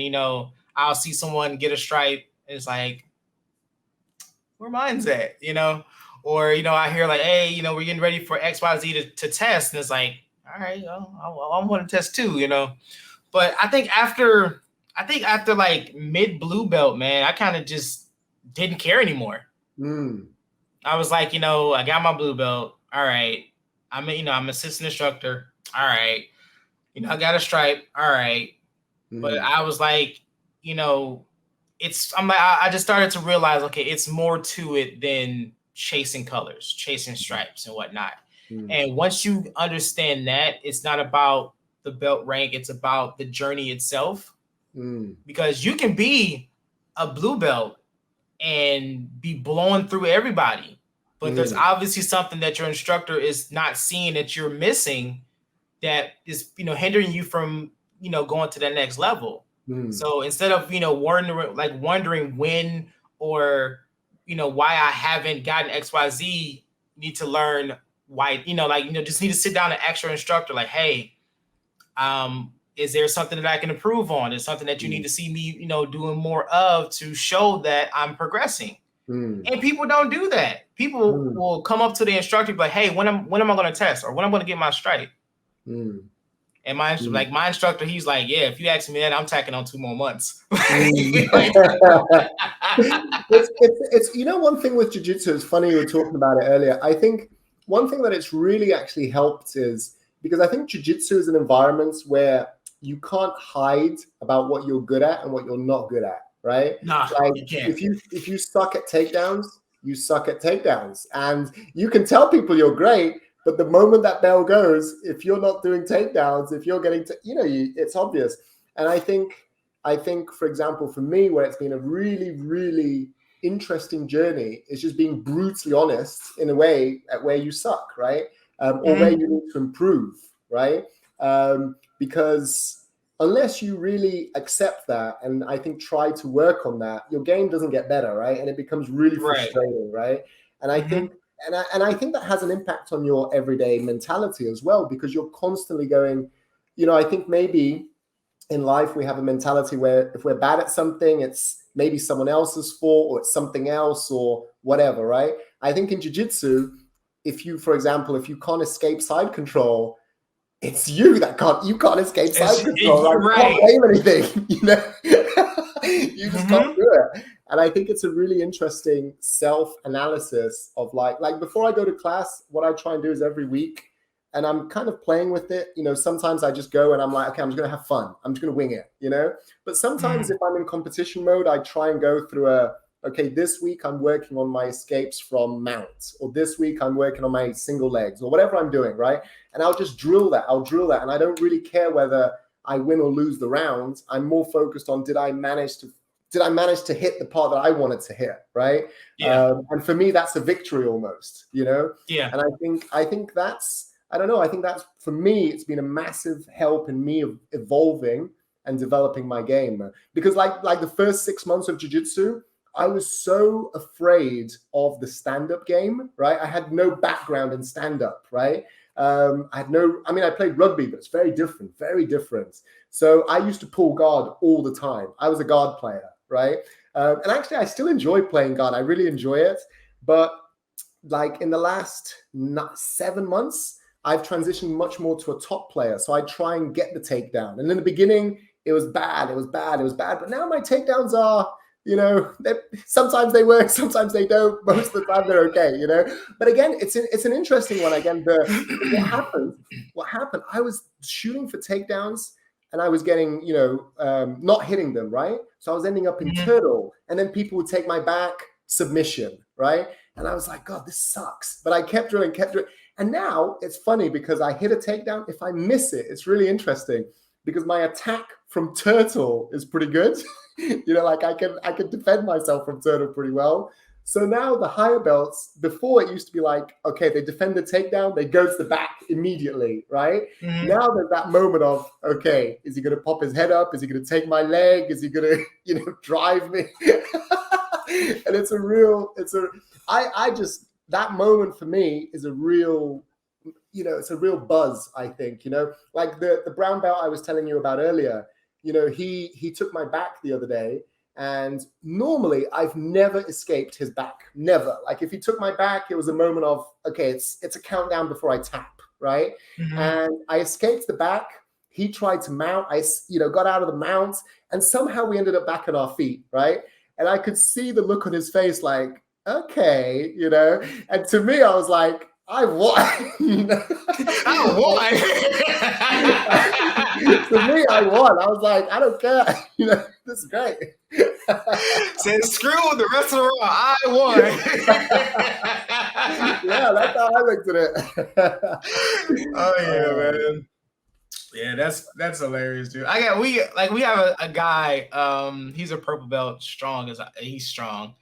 I'll see someone get a stripe, it's like, where mine's at, or I hear like, hey, we're getting ready for XYZ to test, and it's like, all right, I want to test too, But I think after like mid blue belt, man, I kind of just didn't care anymore. I was like, I got my blue belt. All right, I'm assistant instructor. All right, I got a stripe. All right, but I was like, I just started to realize, okay, it's more to it than chasing colors, chasing stripes and whatnot. And once you understand that, it's not about the belt rank, it's about the journey itself. Because you can be a blue belt and be blowing through everybody, but there's obviously something that your instructor is not seeing that you're missing, that is hindering you from going to the next level. So instead of wondering when or why I haven't gotten XYZ, you need to learn why, just need to sit down and ask your instructor, like, hey, is there something that I can improve on? Is something that you need to see me doing more of to show that I'm progressing? And people don't do that. People will come up to the instructor and be like, hey, when am I going to test, or when I'm going to get my stripe? And my instructor, he's like, yeah, if you ask me that, I'm tacking on 2 more months. It's one thing with jiu-jitsu, it's funny you were talking about it earlier. I think one thing that it's really actually helped is because I think jiu-jitsu is an environment where you can't hide about what you're good at and what you're not good at, right? Nah, like you can't. If you suck at takedowns, you suck at takedowns, and you can tell people you're great. But the moment that bell goes, if you're not doing takedowns, if you're getting to, it's obvious. And I think, for example, for me, where it's been a really, really interesting journey, is just being brutally honest in a way at where you suck, right? Or where you need to improve, right? Because unless you really accept that, and I think try to work on that, your game doesn't get better, right? And it becomes really frustrating, right? And I think, and I think that has an impact on your everyday mentality as well, because you're constantly going, I think maybe in life we have a mentality where if we're bad at something, it's maybe someone else's fault, or it's something else, or whatever, right? I think in jiu-jitsu, for example, if you can't escape side control, it's you can't escape side control. You can't blame anything, you just can't do it. And I think it's a really interesting self-analysis of like before I go to class, what I try and do is every week, and I'm kind of playing with it. Sometimes I just go and I'm like, okay, I'm just going to have fun. I'm just going to wing it, But sometimes if I'm in competition mode, I try and go through a okay, this week I'm working on my escapes from mounts, or this week I'm working on my single legs, or whatever I'm doing, right? And I'll just drill that. And I don't really care whether I win or lose the round. I'm more focused on, did I manage to hit the part that I wanted to hit, right? Yeah. And for me, that's a victory almost, Yeah. And I think that's, I don't know, I think that's, for me, it's been a massive help in me of evolving and developing my game. Because like the first 6 months of jiu-jitsu, I was so afraid of the stand-up game, right? I had no background in stand-up, right? I played rugby, but it's very different, very different. So I used to pull guard all the time. I was a guard player, right? And actually, I still enjoy playing guard. I really enjoy it. But like in the last 7 months, I've transitioned much more to a top player. So I try and get the takedown. And in the beginning, it was bad. But now my takedowns are, sometimes they work, sometimes they don't. Most of the time they're okay, But again, it's an interesting one. Again, what happened? I was shooting for takedowns and I was getting, not hitting them, right? So I was ending up in turtle, and then people would take my back submission, right? And I was like, God, this sucks. But I kept drilling. And now it's funny because I hit a takedown. If I miss it, it's really interesting because my attack from turtle is pretty good. Like I can defend myself from turtle pretty well. So now the higher belts, before it used to be like, okay, they defend the takedown, they go to the back immediately, right? Now there's that moment of, okay, is he going to pop his head up? Is he going to take my leg? Is he going to, drive me? And that moment for me is a real, it's a real buzz, I think, like the brown belt I was telling you about earlier, he took my back the other day, and normally I've never escaped his back, never. Like if he took my back, it was a moment of, okay, it's a countdown before I tap, right? And I escaped the back. He tried to mount. I, got out of the mount, and somehow we ended up back on our feet, right? And I could see the look on his face, like, okay, And to me, I was like, I won. I won. To me, I won. I was like, I don't care. This is great. Said screw the rest of the round. I won. Yeah, that's how I looked at it. Oh yeah, man. Yeah, that's hilarious, dude. We have a guy. He's a purple belt, he's strong.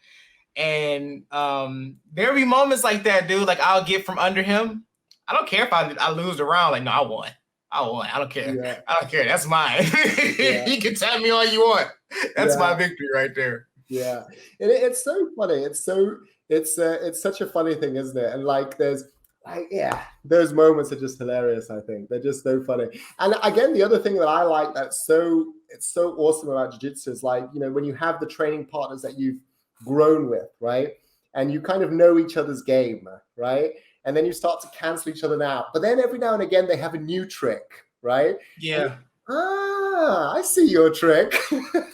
And there'll be moments like that, dude. Like I'll get from under him. I don't care if I lose the round. Like, no, I won. I don't care. Yeah. I don't care. That's mine. Yeah. You can tell me all you want. That's my victory right there. Yeah. And it's so funny. It's such a funny thing, isn't it? And like those moments are just hilarious, I think. They're just so funny. And again, the other thing that I like it's so awesome about jiu-jitsu is like, when you have the training partners that you've grown with, right? And you kind of know each other's game, right? And then you start to cancel each other out. But then every now and again, they have a new trick, right? Yeah. I see your trick.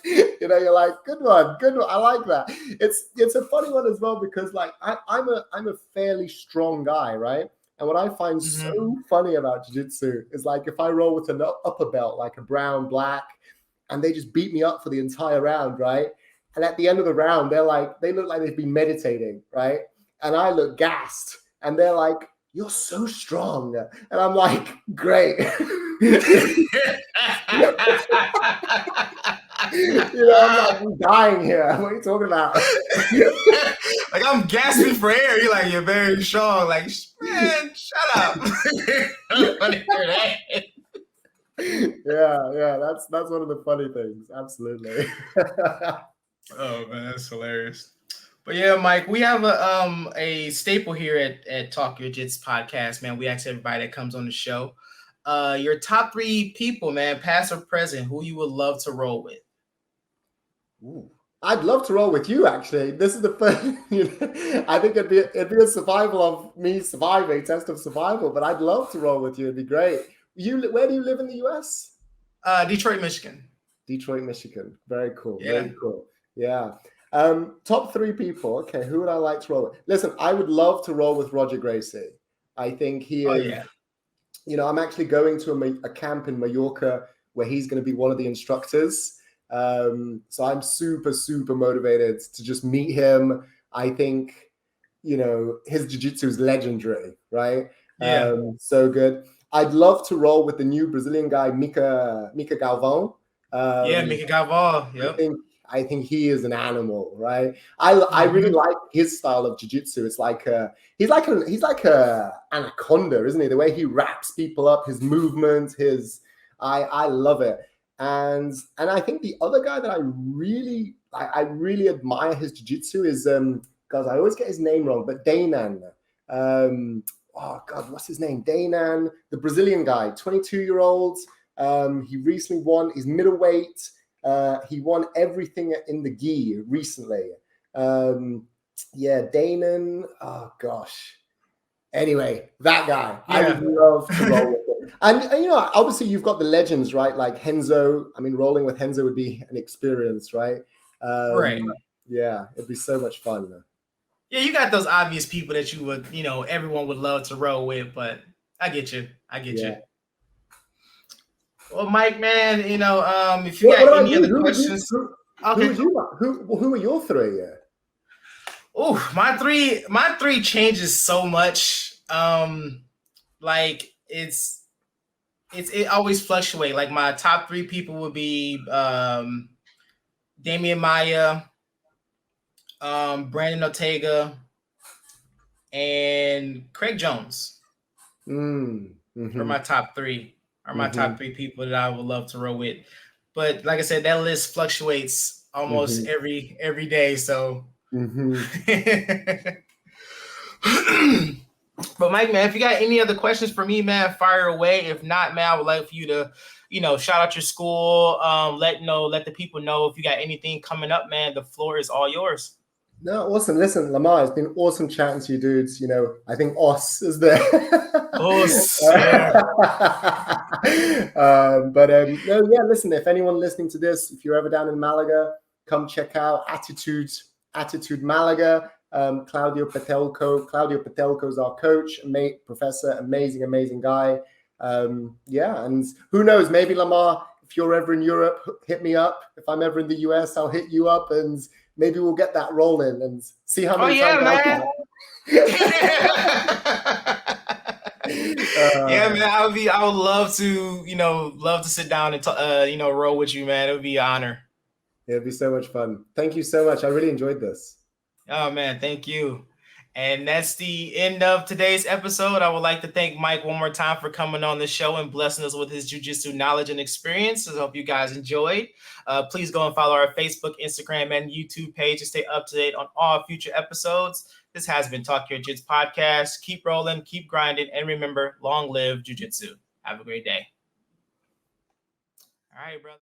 You're like, good one. I like that. It's a funny one as well because like I'm a fairly strong guy, right? And what I find so funny about jiu-jitsu is like if I roll with an upper belt, like a brown, black, and they just beat me up for the entire round, right? And at the end of the round, they look like they've been meditating, right? And I look gassed. And they're like, you're so strong. And I'm like, great. I'm like, I'm dying here. What are you talking about? Like I'm gasping for air. You're like, you're very strong. Like, man, shut up. Yeah. That's one of the funny things. Absolutely. Oh man, that's hilarious. But yeah, Mike, we have a staple here at Talk Your Jits podcast, man. We ask everybody that comes on the show, your top 3 people, man, past or present, who you would love to roll with. Ooh. I'd love to roll with you, actually. This is the first. I think it'd be a survival of me surviving, test of survival. But I'd love to roll with you. It'd be great. Where do you live in the U.S.? Detroit, Michigan. Detroit, Michigan. Very cool. Yeah. Very cool. Yeah. Top 3 people. Okay, who would I like to roll with? Listen, I would love to roll with Roger Gracie. I think he is. I'm actually going to a camp in Mallorca where he's going to be one of the instructors. So I'm super, super motivated to just meet him. I think, his jiu-jitsu is legendary, right? Yeah. So good. I'd love to roll with the new Brazilian guy, Mika Galvão. Yeah, Mika Galvão. I Yep. think he is an animal, right? I really like his style of jiu-jitsu. It's like he's like a anaconda, isn't he? The way he wraps people up, his movement, I love it. And I think the other guy that I really admire his jiu-jitsu is guys, I always get his name wrong, but Danan. Oh God, what's his name? Danan, the Brazilian guy, 22-year-old. He recently won his middleweight. He won everything in the gi recently. Danon. Oh gosh. Anyway, that guy. Yeah. I would love to roll with him. And obviously you've got the legends, right? Like Renzo. I mean, rolling with Renzo would be an experience, right? Right. Yeah, it'd be so much fun. Yeah, you got those obvious people that you would, everyone would love to roll with, but I get you. You. Well, Mike, man, if you got any other questions, who are your three? Yeah. Oh, my three changes so much. Like it always fluctuate. Like my top three people would be Damian Maia, Brandon Ortega, and Craig Jones. Are my top three. Are my top three people that I would love to roll with. But like I said, that list fluctuates almost every day. So But Mike, man, if you got any other questions for me, man, fire away. If not, man, I would like for you to, shout out your school, let the people know if you got anything coming up, man. The floor is all yours. No, awesome. Listen, Lamar, it's been awesome chatting to you, dudes. I think Os is there. Os, yeah. Listen, if anyone listening to this, if you're ever down in Malaga, come check out Attitude Malaga. Claudio Patelco is our coach, mate, professor, amazing guy. And who knows, maybe Lamar, if you're ever in Europe, hit me up. If I'm ever in the US, I'll hit you up and maybe we'll get that rolling and see how many times man. Man, I would love to sit down and roll with you, man. It would be an honor. It'd be so much fun. Thank you so much. I really enjoyed this. Oh man, thank you. And that's the end of today's episode. I would like to thank Mike one more time for coming on the show and blessing us with his jiu-jitsu knowledge and experience. I hope you guys enjoyed. Please go and follow our Facebook, Instagram, and YouTube page to stay up to date on all future episodes. This has been Talk Your Jits podcast. Keep rolling, keep grinding, and remember, long live jiu-jitsu. Have a great day. All right, brother.